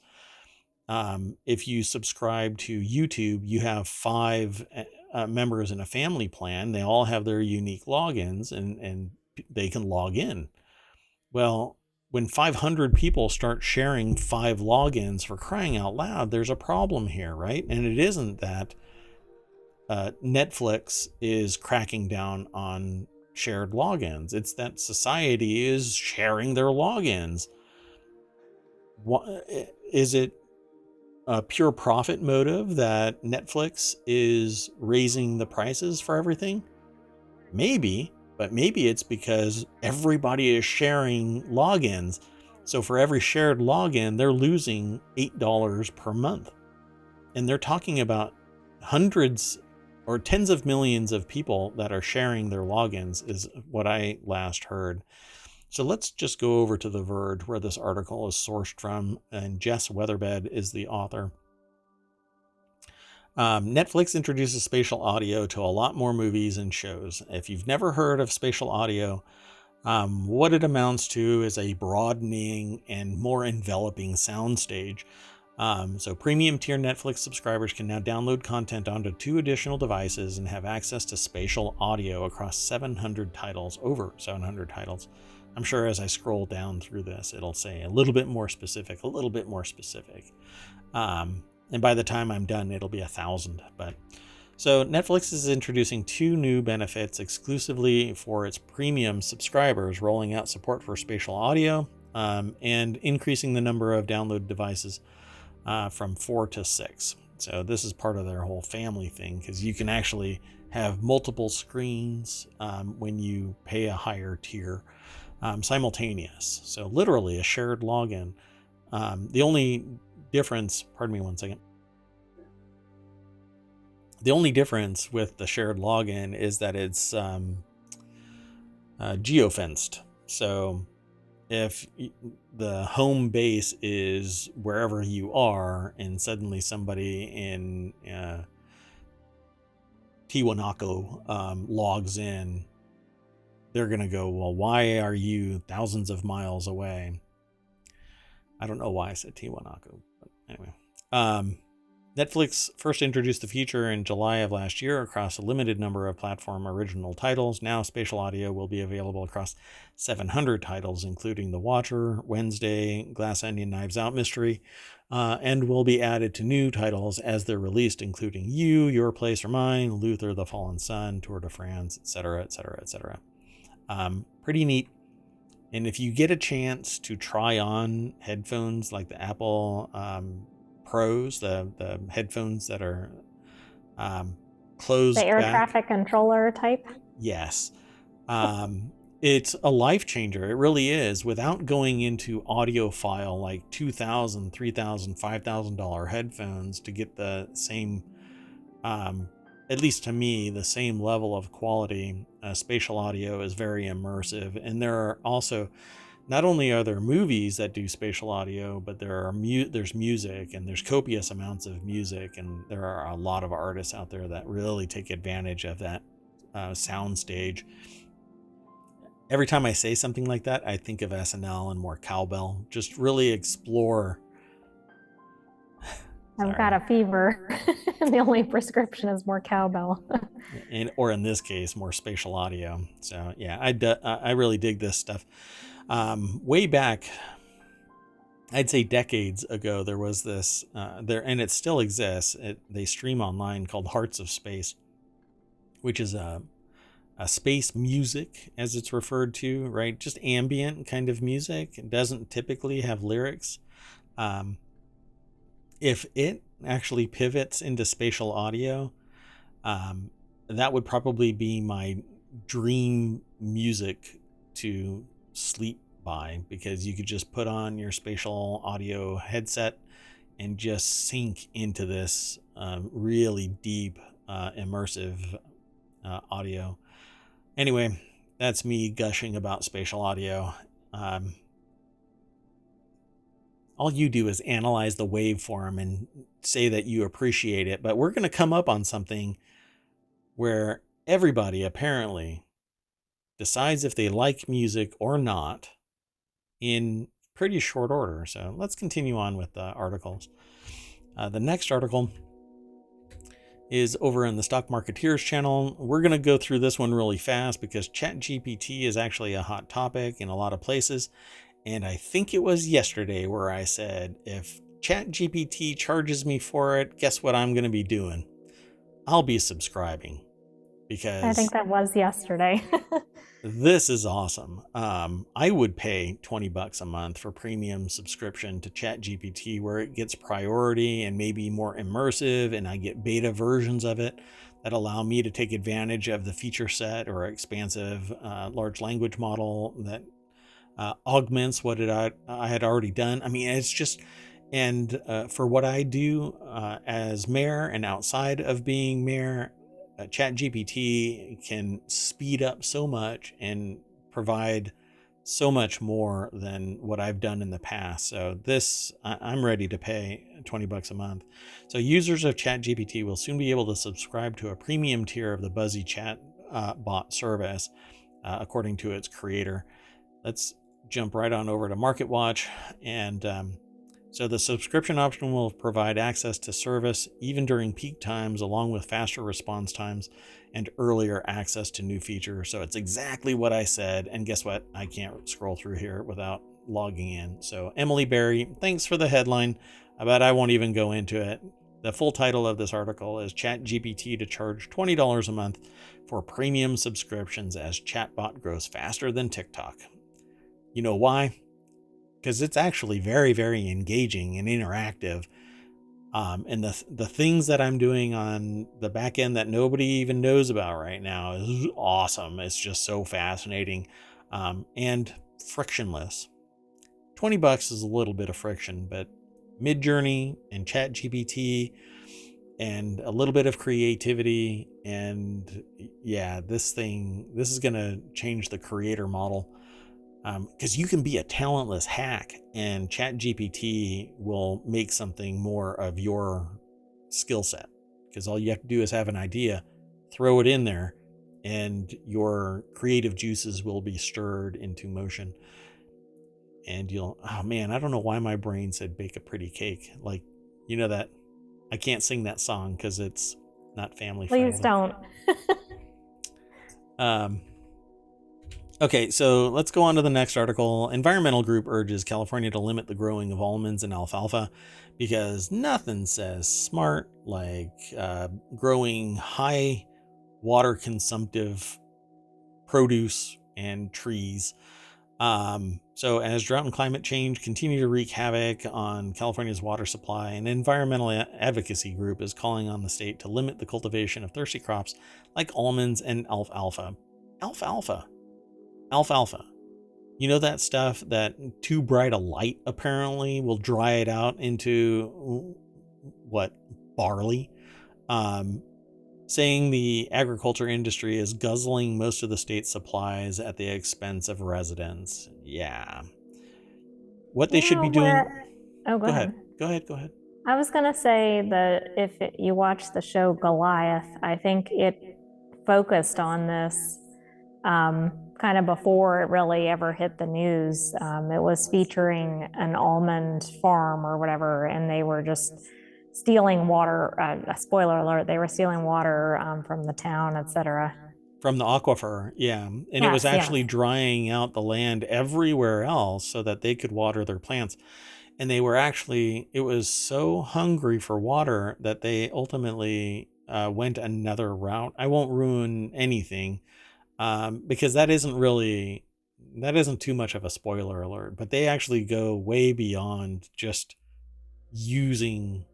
A: if you subscribe to YouTube, you have 5 members in a family plan. They all have their unique logins, and they can log in. Well, when 500 people start sharing 5 logins, for crying out loud, there's a problem here, right? And it isn't that Netflix is cracking down on shared logins. It's that society is sharing their logins. Is it a pure profit motive that Netflix is raising the prices for everything? Maybe, but maybe it's because everybody is sharing logins. So for every shared login, they're losing $8 per month. And they're talking about hundreds or tens of millions of people that are sharing their logins, is what I last heard. So let's just go over to The Verge, where this article is sourced from, and Jess Weatherbed is the author. Netflix introduces spatial audio to a lot more movies and shows. If you've never heard of spatial audio, what it amounts to is a broadening and more enveloping soundstage. So premium tier Netflix subscribers can now download content onto 2 additional devices and have access to spatial audio across 700 titles, over 700 titles. I'm sure as I scroll down through this, it'll say a little bit more specific, a little bit more specific. And by the time I'm done, it'll be 1,000. But so Netflix is introducing 2 new benefits exclusively for its premium subscribers, rolling out support for spatial audio and increasing the number of download devices from 4 to 6. So this is part of their whole family thing, because you can actually have multiple screens when you pay a higher tier simultaneous. So literally a shared login. The only difference, pardon me one second. The only difference with the shared login is that it's geofenced. So if the home base is wherever you are, and suddenly somebody in Tiwanaku logs in, they're going to go, well, why are you thousands of miles away? I don't know why I said Tiwanaku, but anyway. Netflix first introduced the feature in July of last year across a limited number of platform original titles. Now, spatial audio will be available across 700 titles, including The Watcher, Wednesday, Glass Onion, Knives Out Mystery, and will be added to new titles as they're released, including You, Your Place or Mine, Luther, The Fallen Sun, Tour de France, etc., etc., etc. Pretty neat. And if you get a chance to try on headphones like the Apple Pros, the headphones that are closed
B: The air
A: back.
B: traffic controller type?
A: Yes. It's a life changer. It really is. Without going into audiophile like $2,000, $3,000, $5,000 headphones to get the same, at least to me, the same level of quality. Spatial audio is very immersive. And there are also, not only are there movies that do spatial audio, but there's music, and there's copious amounts of music, and there are a lot of artists out there that really take advantage of that sound stage. Every time I say something like that, I think of SNL and more cowbell. Just really explore.
B: I've got a fever. The only prescription is more cowbell.
A: Or in this case, more spatial audio. So yeah, I really dig this stuff. Way back, I'd say decades ago, there was this there, and it still exists. They stream online called Hearts of Space, which is a space music, as it's referred to, right? Just ambient kind of music. It doesn't typically have lyrics. If it actually pivots into spatial audio, that would probably be my dream music to sleep by, because you could just put on your spatial audio headset and just sink into this really deep, immersive audio. Anyway, that's me gushing about spatial audio. All you do is analyze the waveform and say that you appreciate it, but we're going to come up on something where everybody apparently decides if they like music or not in pretty short order. So let's continue on with the articles. The next article is over in the Stock Marketeers channel. We're going to go through this one really fast because ChatGPT is actually a hot topic in a lot of places. And I think it was yesterday where I said, if ChatGPT charges me for it, guess what I'm going to be doing? I'll be subscribing, because
B: I think that was yesterday.
A: this is awesome. I would pay $20 a month for premium subscription to ChatGPT, where it gets priority and maybe more immersive, and I get beta versions of it that allow me to take advantage of the feature set or expansive large language model that augments what I had already done. I mean, it's just, and for what I do as mayor and outside of being mayor, ChatGPT can speed up so much and provide so much more than what I've done in the past. So this, I'm ready to pay $20 a month. So users of ChatGPT will soon be able to subscribe to a premium tier of the Buzzy Chat bot service, according to its creator. Let's jump right on over to MarketWatch. And so the subscription option will provide access to service even during peak times, along with faster response times and earlier access to new features. So it's exactly what I said. And guess what? I can't scroll through here without logging in. So Emily Berry, thanks for the headline, but I won't even go into it. The full title of this article is ChatGPT to charge $20 a month for premium subscriptions as chatbot grows faster than TikTok. You know why? Because it's actually very, very engaging and interactive. And the things that I'm doing on the back end that nobody even knows about right now is awesome. It's just so fascinating and frictionless. $20 is a little bit of friction, but Midjourney and ChatGPT and a little bit of creativity, and yeah, this is going to change the creator model. because you can be a talentless hack and ChatGPT will make something more of your skill set, because all you have to do is have an idea, throw it in there, and your creative juices will be stirred into motion. And oh man, I don't know why my brain said bake a pretty cake. Like, that I can't sing that song because it's not family
B: Please
A: friendly.
B: don't.
A: Okay, so let's go on to the next article. Environmental group urges California to limit the growing of almonds and alfalfa because nothing says smart like growing high water consumptive produce and trees. So as drought and climate change continue to wreak havoc on California's water supply, an environmental advocacy group is calling on the state to limit the cultivation of thirsty crops like almonds and alfalfa. Alfalfa. You know that stuff that too bright a light apparently will dry it out into barley? Saying the agriculture industry is guzzling most of the state's supplies at the expense of residents. Yeah. What they should be doing.
B: Oh, go ahead.
A: Go ahead.
B: I was going to say that if you watch the show Goliath, I think it focused on this kind of before it really ever hit the news. It was featuring an almond farm or whatever, and they were just stealing water. Spoiler alert, they were stealing water from the town, etc.
A: From the aquifer, yeah. And it was actually drying out the land everywhere else so that they could water their plants. And they were it was so hungry for water that they ultimately went another route. I won't ruin anything because that isn't too much of a spoiler alert, but they actually go way beyond just using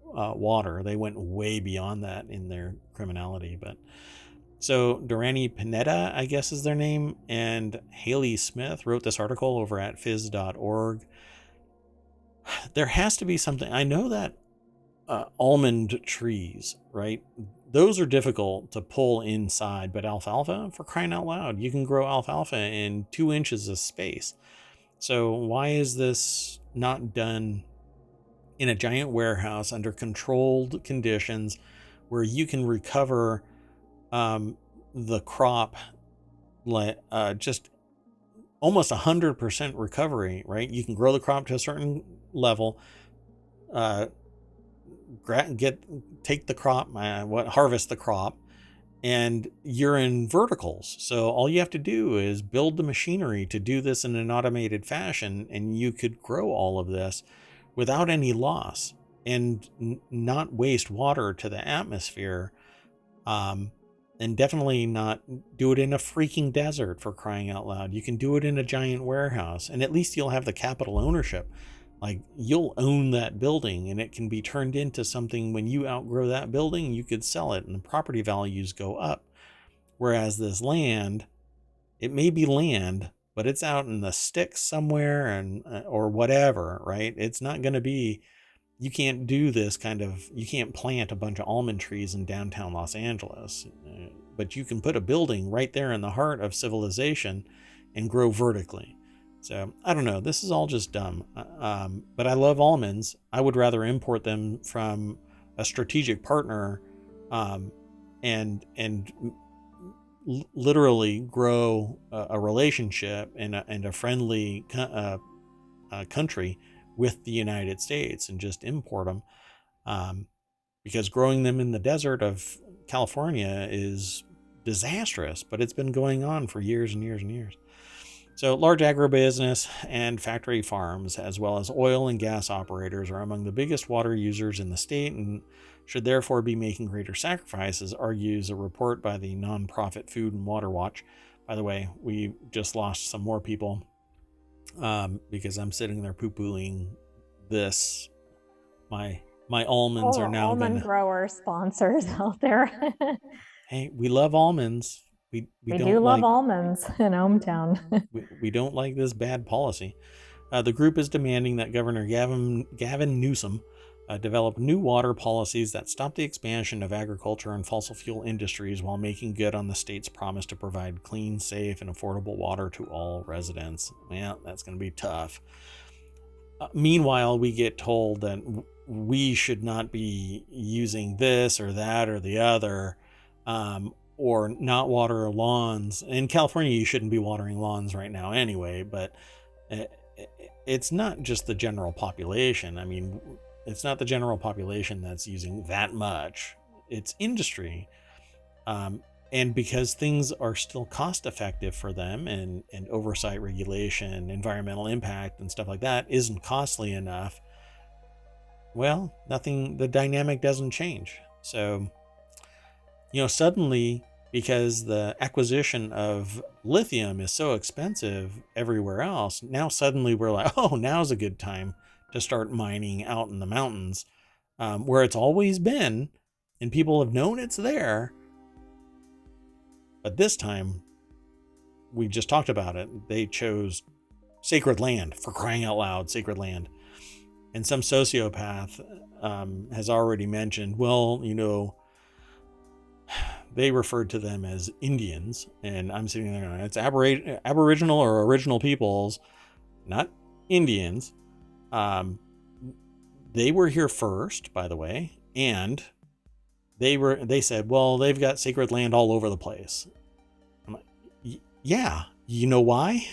A: water. They went way beyond that in their criminality. But so Durrani Pineda, I guess is their name, and Haley Smith wrote this article over at phys.org. There has to be something. I know that almond trees, right? Those are difficult to pull inside, but alfalfa, for crying out loud, you can grow alfalfa in 2 inches of space. So why is this not done in a giant warehouse under controlled conditions where you can recover the crop just almost 100% recovery, right? You can grow the crop to a certain level, take the crop, harvest the crop, and you're in verticals. So all you have to do is build the machinery to do this in an automated fashion, and you could grow all of this without any loss and not waste water to the atmosphere. And definitely not do it in a freaking desert, for crying out loud. You can do it in a giant warehouse, and at least you'll have the capital ownership. Like, you'll own that building, and it can be turned into something. When you outgrow that building, you could sell it, and the property values go up. Whereas this land, it may be land, but it's out in the sticks somewhere, and or whatever, right? It's not going to be. You can't do this you can't plant a bunch of almond trees in downtown Los Angeles, but you can put a building right there in the heart of civilization and grow vertically. So I don't know, this is all just dumb. But I love almonds. I would rather import them from a strategic partner and literally grow a relationship and a friendly country with the United States and just import them, because growing them in the desert of California is disastrous, but it's been going on for years and years and years. So large agribusiness and factory farms, as well as oil and gas operators, are among the biggest water users in the state and should therefore be making greater sacrifices, argues a report by the nonprofit Food and Water Watch. By the way, we just lost some more people because I'm sitting there poo-pooing this. My almonds are now
B: almond grower sponsors out there.
A: Hey, we love almonds. We
B: do love almonds in ohmTown.
A: we don't like this bad policy. The group is demanding that Governor Gavin Newsom develop new water policies that stop the expansion of agriculture and fossil fuel industries while making good on the state's promise to provide clean, safe, and affordable water to all residents. Well, that's going to be tough. Meanwhile, we get told that we should not be using this or that or the other, or not water lawns. In California, you shouldn't be watering lawns right now anyway, but it's not just the general population. I mean, it's not the general population that's using that much. It's industry. And because things are still cost effective for them, and oversight, regulation, environmental impact, and stuff like that isn't costly enough, well, the dynamic doesn't change. So, suddenly, because the acquisition of lithium is so expensive everywhere else, now suddenly we're like, oh, now's a good time to start mining out in the mountains, where it's always been, and people have known it's there. But this time, we just talked about it. They chose sacred land, for crying out loud, sacred land. And some sociopath has already mentioned, well, they referred to them as Indians. And I'm sitting there going, it's Aboriginal or original peoples, not Indians. They were here first, by the way. And they said, well, they've got sacred land all over the place. I'm like, yeah, you know why?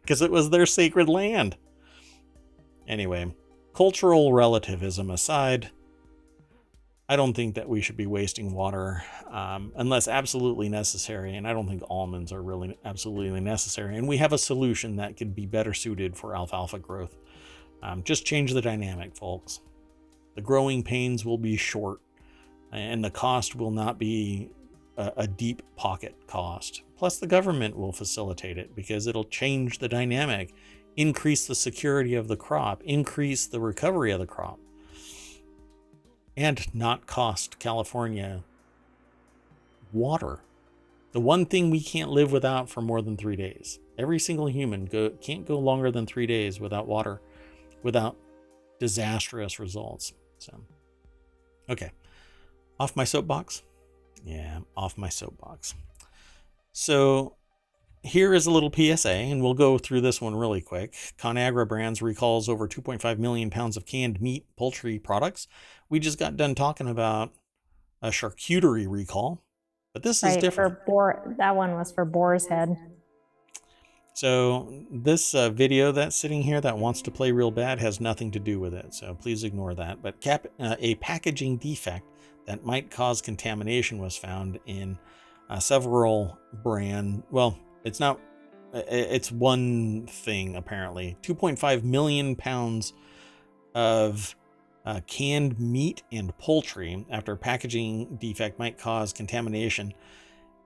A: Because it was their sacred land. Anyway, cultural relativism aside, I don't think that we should be wasting water unless absolutely necessary. And I don't think almonds are really absolutely necessary. And we have a solution that could be better suited for alfalfa growth. Just change the dynamic, folks. The growing pains will be short, and the cost will not be a deep pocket cost. Plus, the government will facilitate it because it'll change the dynamic, increase the security of the crop, increase the recovery of the crop, and not cost California water. The one thing we can't live without for more than 3 days. Every single human can't go longer than 3 days without water, without disastrous results. So, okay. Off my soapbox? Yeah, off my soapbox. So here is a little PSA, and we'll go through this one really quick. ConAgra Brands recalls over 2.5 million pounds of canned meat, poultry products. We just got done talking about a charcuterie recall, but this is different.
B: That one was for Boar's Head.
A: So this video that's sitting here that wants to play real bad has nothing to do with it, so please ignore that. But a packaging defect that might cause contamination was found in several brand. Well, it's not. It's one thing apparently. 2.5 million pounds of canned meat and poultry after a packaging defect might cause contamination.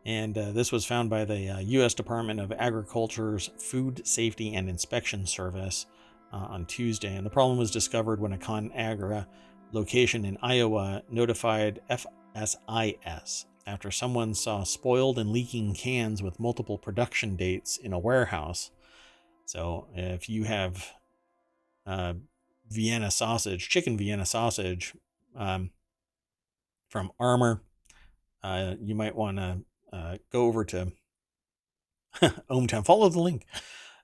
A: And this was found by the U.S. Department of Agriculture's Food Safety and Inspection Service on Tuesday. And the problem was discovered when a ConAgra location in Iowa notified FSIS after someone saw spoiled and leaking cans with multiple production dates in a warehouse. So if you have Vienna sausage, chicken Vienna sausage from Armour, you might want to go over to ohmTown, follow the link,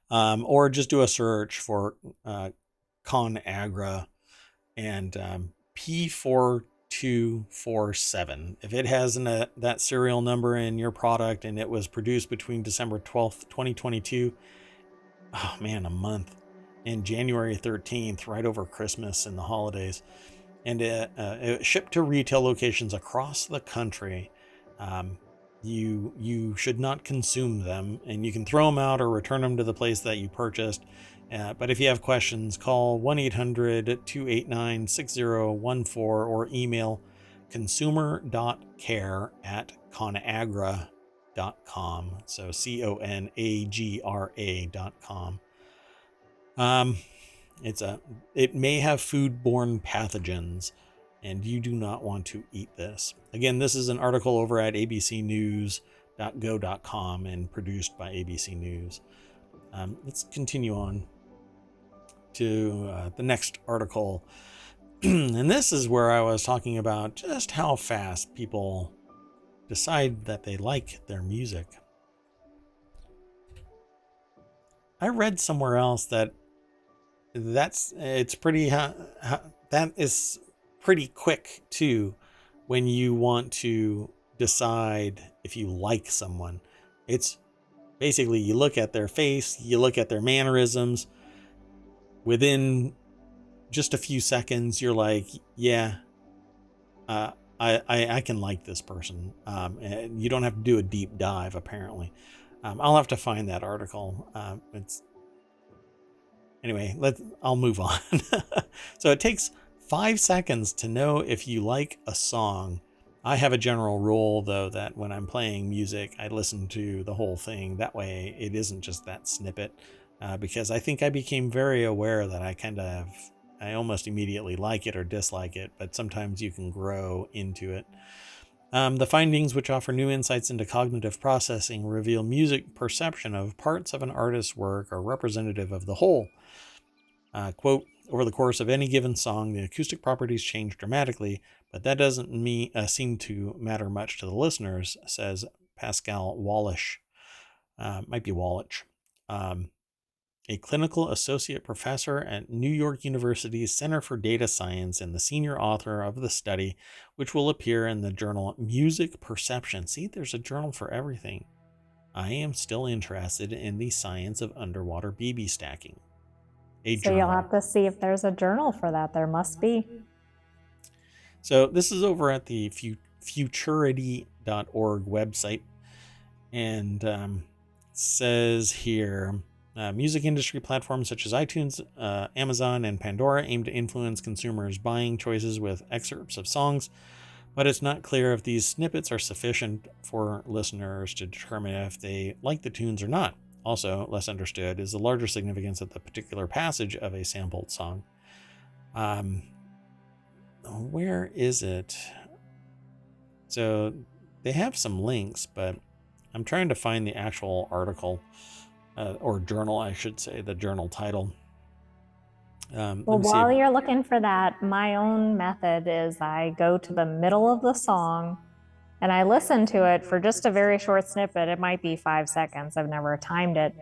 A: or just do a search for ConAgra and P4247. If it has that serial number in your product and it was produced between December 12th, 2022, oh man, a month, and January 13th, right over Christmas and the holidays, and it shipped to retail locations across the country, you should not consume them, and you can throw them out or return them to the place that you purchased. But if you have questions, call 1-800-289-6014 or email consumer.care@conagra.com. So CONAGRA.com. It may have foodborne pathogens, and you do not want to eat this. Again, this is an article over at abcnews.go.com and produced by ABC News. Let's continue on to the next article. And this is where I was talking about just how fast people decide that they like their music. I read somewhere else that it's pretty that is pretty quick too when you want to decide if you like someone. It's basically you look at their face, you look at their mannerisms. Within just a few seconds, you're like, yeah, I can like this person. And you don't have to do a deep dive, apparently. I'll have to find that article. It's Anyway, I'll move on. So it takes 5 seconds to know if you like a song. I have a general rule, though, that when I'm playing music, I listen to the whole thing. That way, it isn't just that snippet. Because I think I became very aware that I almost immediately like it or dislike it, but sometimes you can grow into it. The findings, which offer new insights into cognitive processing, reveal music perception of parts of an artist's work are representative of the whole. Quote, over the course of any given song, the acoustic properties change dramatically, but that doesn't seem to matter much to the listeners, says Pascal Wallish. Might be Wallich. A clinical associate professor at New York University's Center for Data Science and the senior author of the study, which will appear in the journal Music Perception. See, there's a journal for everything. I am still interested in the science of underwater BB stacking.
B: So you'll have to see if there's a journal for that. There must be.
A: So this is over at the futurity.org website. And says here, music industry platforms such as iTunes, Amazon, and Pandora aim to influence consumers' buying choices with excerpts of songs, but it's not clear if these snippets are sufficient for listeners to determine if they like the tunes or not. Also, less understood is the larger significance of the particular passage of a sampled song. Where is it? So they have some links, but I'm trying to find the actual article, or journal, I should say, the journal title.
B: Well, while you're looking for that, my own method is I go to the middle of the song and I listen to it for just a very short snippet. It might be 5 seconds. I've never timed it.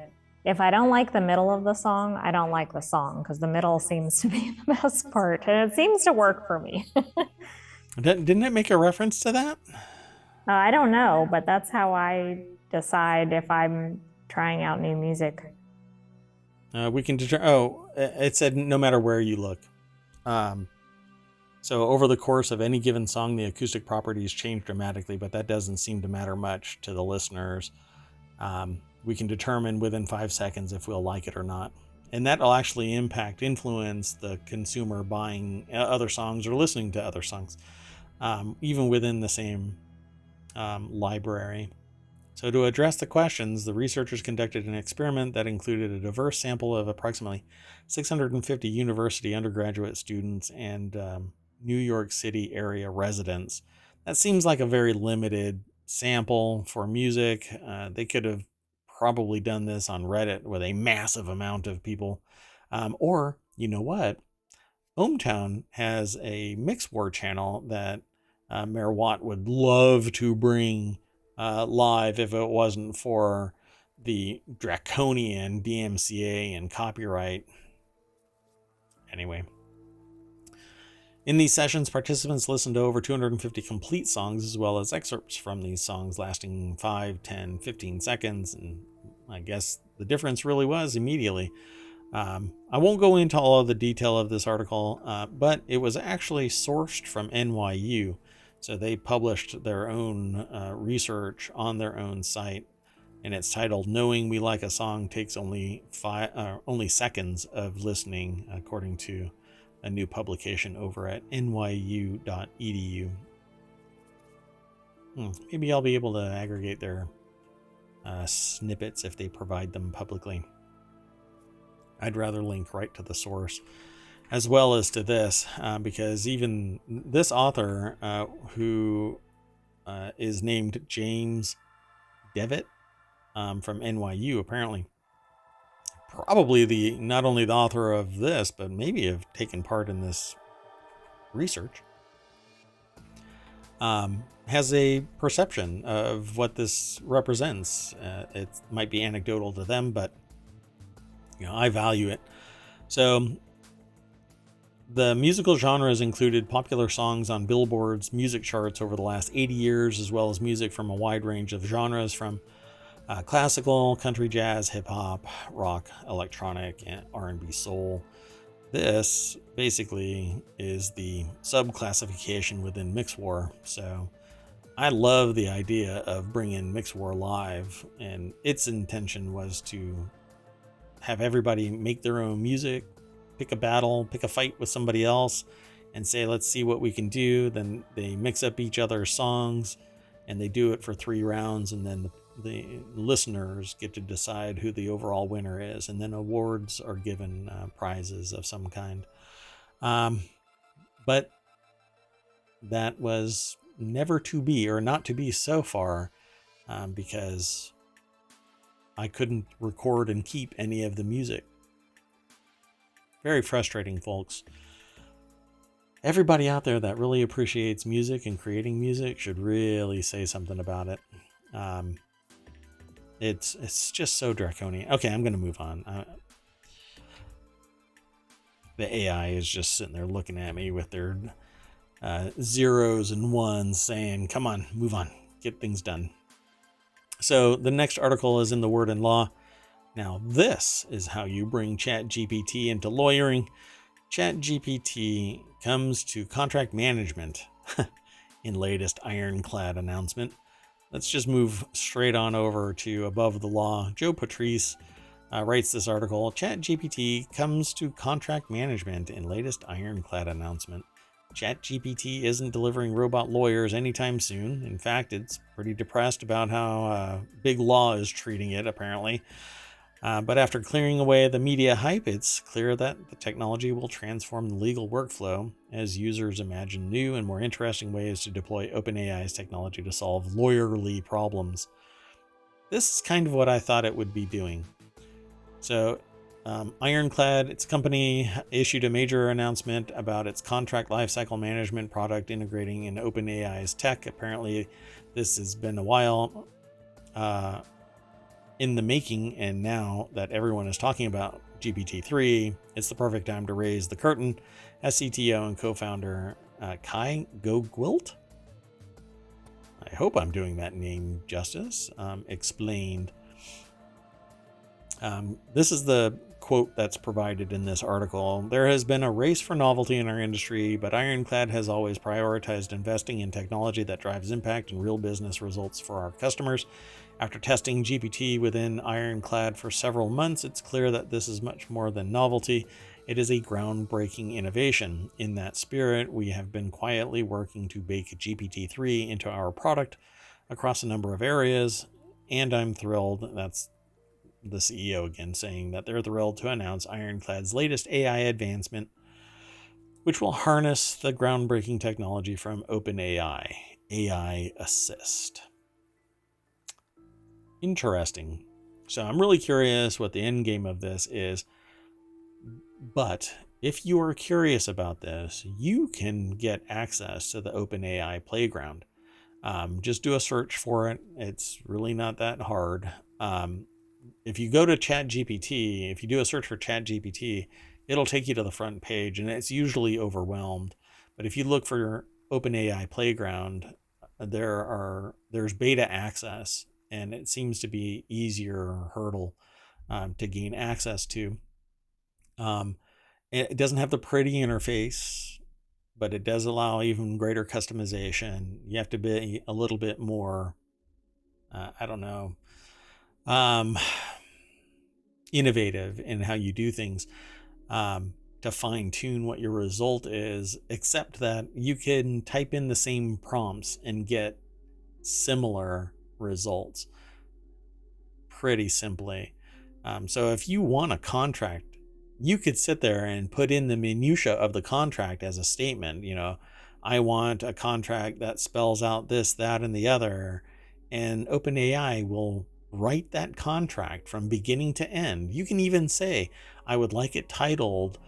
B: If I don't like the middle of the song, I don't like the song because the middle seems to be the best part. And it seems to work for me.
A: Didn't it make a reference to that?
B: I don't know, but that's how I decide if I'm trying out new music.
A: We can determine. It said no matter where you look. So over the course of any given song, the acoustic properties change dramatically, but that doesn't seem to matter much to the listeners. We can determine within 5 seconds if we'll like it or not. And that'll actually influence the consumer buying other songs or listening to other songs, even within the same library. So to address the questions, the researchers conducted an experiment that included a diverse sample of approximately 650 university undergraduate students and New York City area residents. That seems like a very limited sample for music. They could have probably done this on Reddit with a massive amount of people. Or, you know what? ohmTown has a Mix War channel that Mayor Watt would love to bring live if it wasn't for the draconian DMCA and copyright. Anyway, in these sessions, participants listened to over 250 complete songs as well as excerpts from these songs lasting 5, 10, 15 seconds. And I guess the difference really was immediately. I won't go into all of the detail of this article, but it was actually sourced from NYU. So they published their own research on their own site, and it's titled "Knowing We Like a Song Takes Only Seconds of Listening," according to a new publication over at nyu.edu. Maybe I'll be able to aggregate their snippets if they provide them publicly. I'd rather link right to the source as well as to this, because even this author, who is named James Devitt from NYU, apparently probably not only the author of this, but maybe have taken part in this research, has a perception of what this represents. It might be anecdotal to them, but I value it. So the musical genres included popular songs on Billboard's music charts over the last 80 years, as well as music from a wide range of genres from classical, country, jazz, hip hop, rock, electronic, and R&B soul. This basically is the sub-classification within Mixwar. So I love the idea of bringing Mixwar live, and its intention was to have everybody make their own music, pick a battle, pick a fight with somebody else, and say, let's see what we can do. Then they mix up each other's songs, and they do it for 3 rounds, and then the listeners get to decide who the overall winner is, and then awards are given, prizes of some kind. But that was never to be, or not to be so far, because I couldn't record and keep any of the music. Very frustrating, folks. Everybody out there that really appreciates music and creating music should really say something about it. It's just so draconian. Okay, I'm going to move on. The AI is just sitting there looking at me with their zeros and ones saying, come on, move on, get things done. So the next article is in the Word and Law. Now, this is how you bring ChatGPT into lawyering. ChatGPT comes to contract management in latest ironclad announcement. Let's just move straight on over to Above the Law. Joe Patrice writes this article. ChatGPT comes to contract management in latest ironclad announcement. ChatGPT isn't delivering robot lawyers anytime soon. In fact, it's pretty depressed about how big law is treating it, apparently. But after clearing away the media hype, it's clear that the technology will transform the legal workflow as users imagine new and more interesting ways to deploy OpenAI's technology to solve lawyerly problems. This is kind of what I thought it would be doing. So, Ironclad, its company, issued a major announcement about its contract lifecycle management product integrating in OpenAI's tech. Apparently, this has been a while in the making, and now that everyone is talking about GPT-3, it's the perfect time to raise the curtain, as CTO and co-founder Kai Gogwilt, I hope I'm doing that name justice, explained. This is the quote that's provided in this article. There has been a race for novelty in our industry, but Ironclad has always prioritized investing in technology that drives impact and real business results for our customers. After testing GPT within Ironclad for several months, it's clear that this is much more than novelty. It is a groundbreaking innovation. In that spirit, we have been quietly working to bake GPT-3 into our product across a number of areas, and I'm thrilled. That's the CEO again saying that they're thrilled to announce Ironclad's latest AI advancement, which will harness the groundbreaking technology from OpenAI, AI Assist. Interesting. So I'm really curious what the end game of this is. But if you are curious about this, you can get access to the OpenAI playground. Just do a search for it. It's really not that hard. If you go to ChatGPT, if you do a search for ChatGPT, it'll take you to the front page, and it's usually overwhelmed. But if you look for OpenAI Playground, there's beta access, and it seems to be easier hurdle to gain access to. It doesn't have the pretty interface, but it does allow even greater customization. You have to be a little bit more, innovative in how you do things to fine tune what your result is, except that you can type in the same prompts and get similar results pretty simply. So if you want a contract, you could sit there and put in the minutia of the contract as a statement. I want a contract that spells out this, that, and the other, and OpenAI will write that contract from beginning to end. You can even say, I would like it titled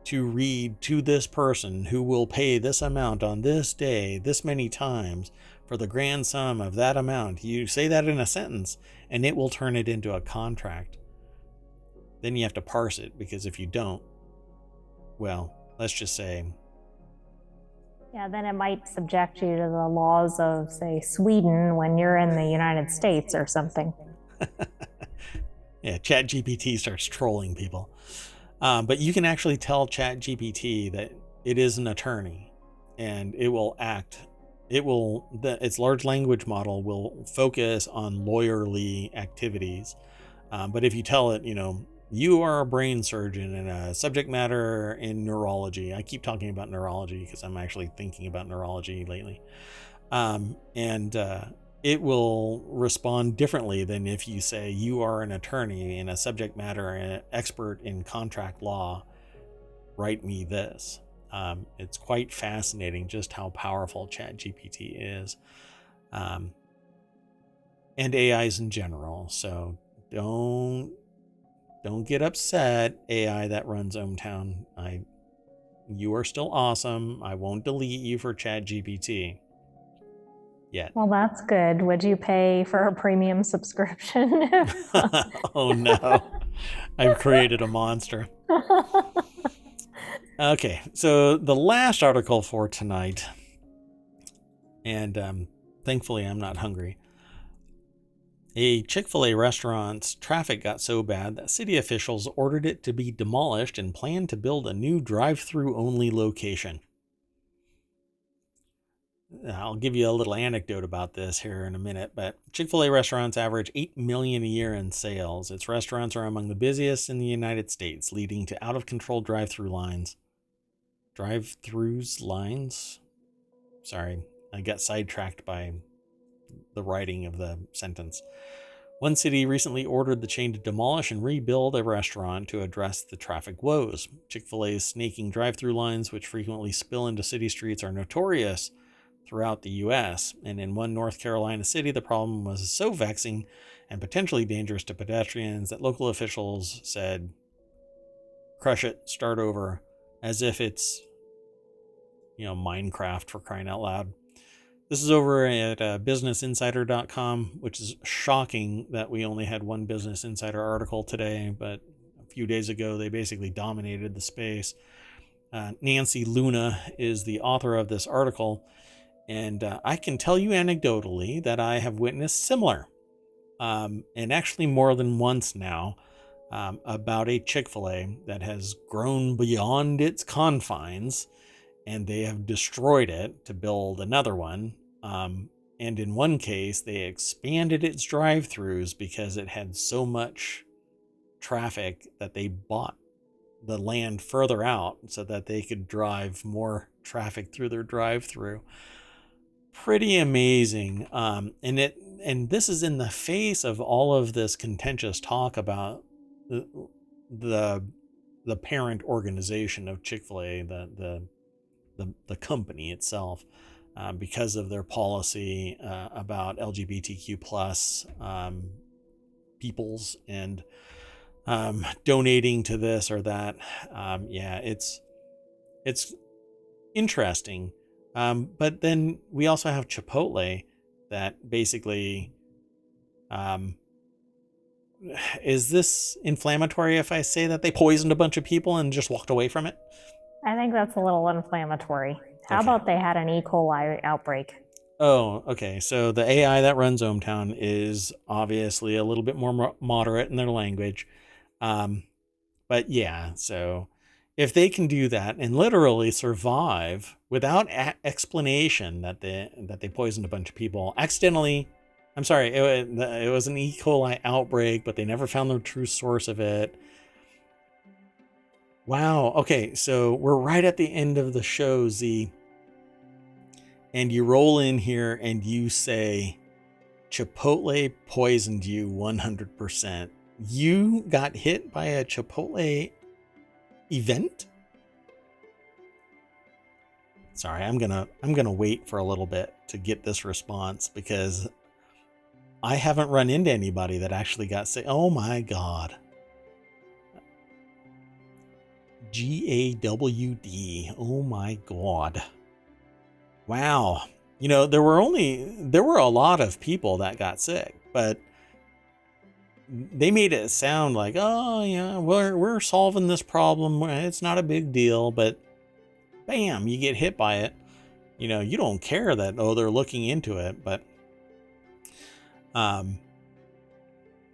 A: to read to this person who will pay this amount on this day, this many times, for the grand sum of that amount. You say that in a sentence, and it will turn it into a contract. Then you have to parse it, because if you don't, well, let's just say...
B: Yeah, then it might subject you to the laws of, say, Sweden when you're in the United States or something.
A: Yeah, ChatGPT starts trolling people. But you can actually tell ChatGPT that it is an attorney, and it will act. Its large language model will focus on lawyerly activities. But if you tell it, you are a brain surgeon and a subject matter in neurology. I keep talking about neurology because I'm actually thinking about neurology lately. It will respond differently than if you say you are an attorney and a subject matter expert in contract law. Write me this. It's quite fascinating just how powerful ChatGPT is, and AIs in general. So don't get upset, AI that runs ohmTown. You are still awesome. I won't delete you for ChatGPT yet.
B: Well, that's good. Would you pay for a premium subscription?
A: Oh no, I've created a monster. Okay, so the last article for tonight, and thankfully I'm not hungry. A Chick-fil-A restaurant's traffic got so bad that city officials ordered it to be demolished and planned to build a new drive-through only location. I'll give you a little anecdote about this here in a minute, but Chick-fil-A restaurants average $8 million a year in sales. Its restaurants are among the busiest in the United States, leading to out-of-control drive-through lines. Drive-throughs lines? Sorry, I got sidetracked by the writing of the sentence. One city recently ordered the chain to demolish and rebuild a restaurant to address the traffic woes. Chick-fil-A's snaking drive-through lines, which frequently spill into city streets, are notorious throughout the U.S., and in one North Carolina city, the problem was so vexing and potentially dangerous to pedestrians that local officials said, crush it, start over, as if it's, Minecraft, for crying out loud. This is over at businessinsider.com, which is shocking that we only had one Business Insider article today, but a few days ago, they basically dominated the space. Nancy Luna is the author of this article, and I can tell you anecdotally that I have witnessed similar, and actually more than once now, about a Chick-fil-A that has grown beyond its confines, and they have destroyed it to build another one. And in one case, they expanded its drive-throughs because it had so much traffic that they bought the land further out so that they could drive more traffic through their drive-through. Pretty amazing. And this is in the face of all of this contentious talk about the parent organization of Chick-fil-A, the company itself, because of their policy about LGBTQ plus peoples and donating to this or that. It's interesting. But then we also have Chipotle that basically, is this inflammatory if I say that they poisoned a bunch of people and just walked away from it?
B: I think that's a little inflammatory. How about they had an E. coli outbreak?
A: Oh, okay. So the AI that runs ohmTown is obviously a little bit more moderate in their language. But yeah, so if they can do that and literally survive without explanation that they poisoned a bunch of people accidentally, I'm sorry, it was an E. coli outbreak, but they never found the true source of it. Wow. Okay, so we're right at the end of the show, Z. And you roll in here and you say, Chipotle poisoned you 100%. You got hit by a Chipotle event? Sorry, I'm gonna wait for a little bit to get this response because I haven't run into anybody that actually got sick. Oh my God. GAWD. Oh my God. Wow. There were a lot of people that got sick, but they made it sound like, oh yeah, we're solving this problem. It's not a big deal, but bam, you get hit by it. You don't care that, oh, they're looking into it, but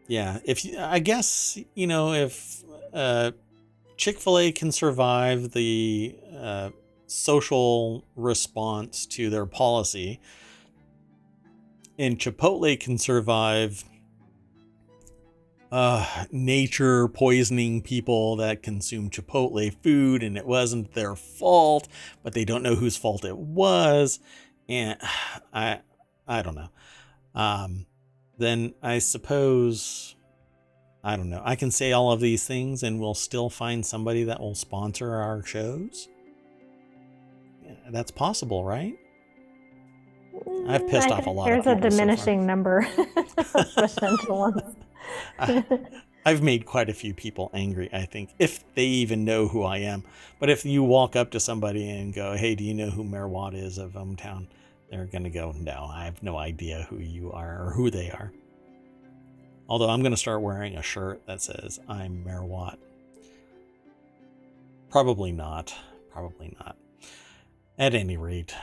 A: yeah, I guess, if Chick-fil-A can survive the social response to their policy, and Chipotle can survive nature poisoning people that consume Chipotle food and it wasn't their fault, but they don't know whose fault it was, and I don't know. Then I suppose, I don't know, I can say all of these things and we'll still find somebody that will sponsor our shows. Yeah, that's possible, right? I've pissed off a lot of people.
B: There's a diminishing number of potential ones.
A: I've made quite a few people angry, I think, if they even know who I am. But if you walk up to somebody and go, hey, do you know who Mayor Watt is of ohmTown? They're going to go, no, I have no idea who you are or who they are. Although I'm going to start wearing a shirt that says, I'm Mayor Watt. Probably not. Probably not. At any rate.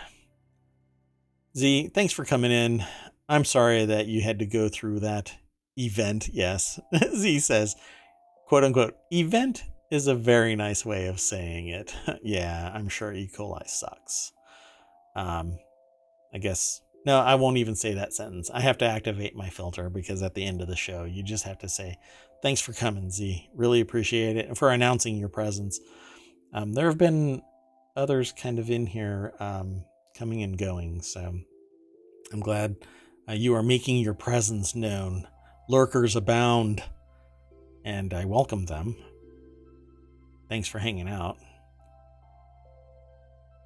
A: Z, thanks for coming in. I'm sorry that you had to go through that event. Yes. Z says, quote unquote, event is a very nice way of saying it. Yeah, I'm sure E. coli sucks. I guess, no, I won't even say that sentence. I have to activate my filter because at the end of the show, you just have to say, thanks for coming, Z. Really appreciate it. And for announcing your presence. There have been others kind of in here coming and going. So I'm glad you are making your presence known. Lurkers abound, and I welcome them. Thanks for hanging out.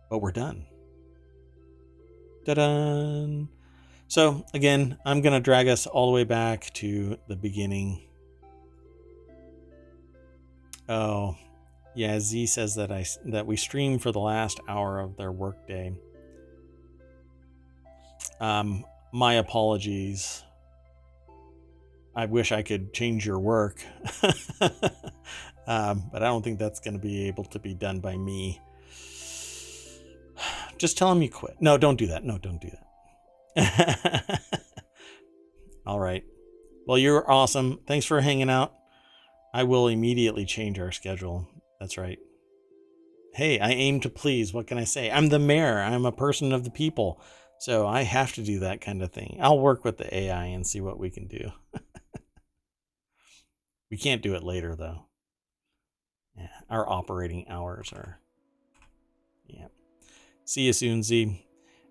A: But we're done. Ta-da! So again, I'm going to drag us all the way back to the beginning. Oh, yeah, Z says that we stream for the last hour of their workday. My apologies. I wish I could change your work. But I don't think that's going to be able to be done by me. Just tell him you quit. No, don't do that. No, don't do that. All right. Well, you're awesome. Thanks for hanging out. I will immediately change our schedule. That's right. Hey, I aim to please. What can I say? I'm the mayor. I'm a person of the people. So I have to do that kind of thing. I'll work with the AI and see what we can do. We can't do it later, though. Yeah, our operating hours are... Yeah. See you soon, Z.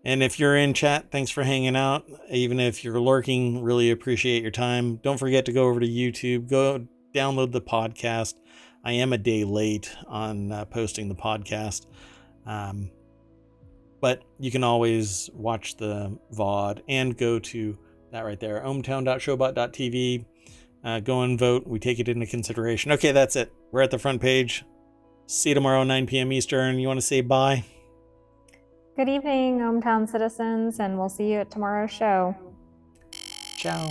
A: And if you're in chat, thanks for hanging out. Even if you're lurking, really appreciate your time. Don't forget to go over to YouTube. Go download the podcast. I am a day late on posting the podcast. But you can always watch the VOD and go to that right there, ohmTown.showbot.tv. Go and vote. We take it into consideration. Okay, that's it. We're at the front page. See you tomorrow, 9 p.m. Eastern. You want to say bye?
B: Good evening, ohmTown citizens, and we'll see you at tomorrow's show.
A: Ciao.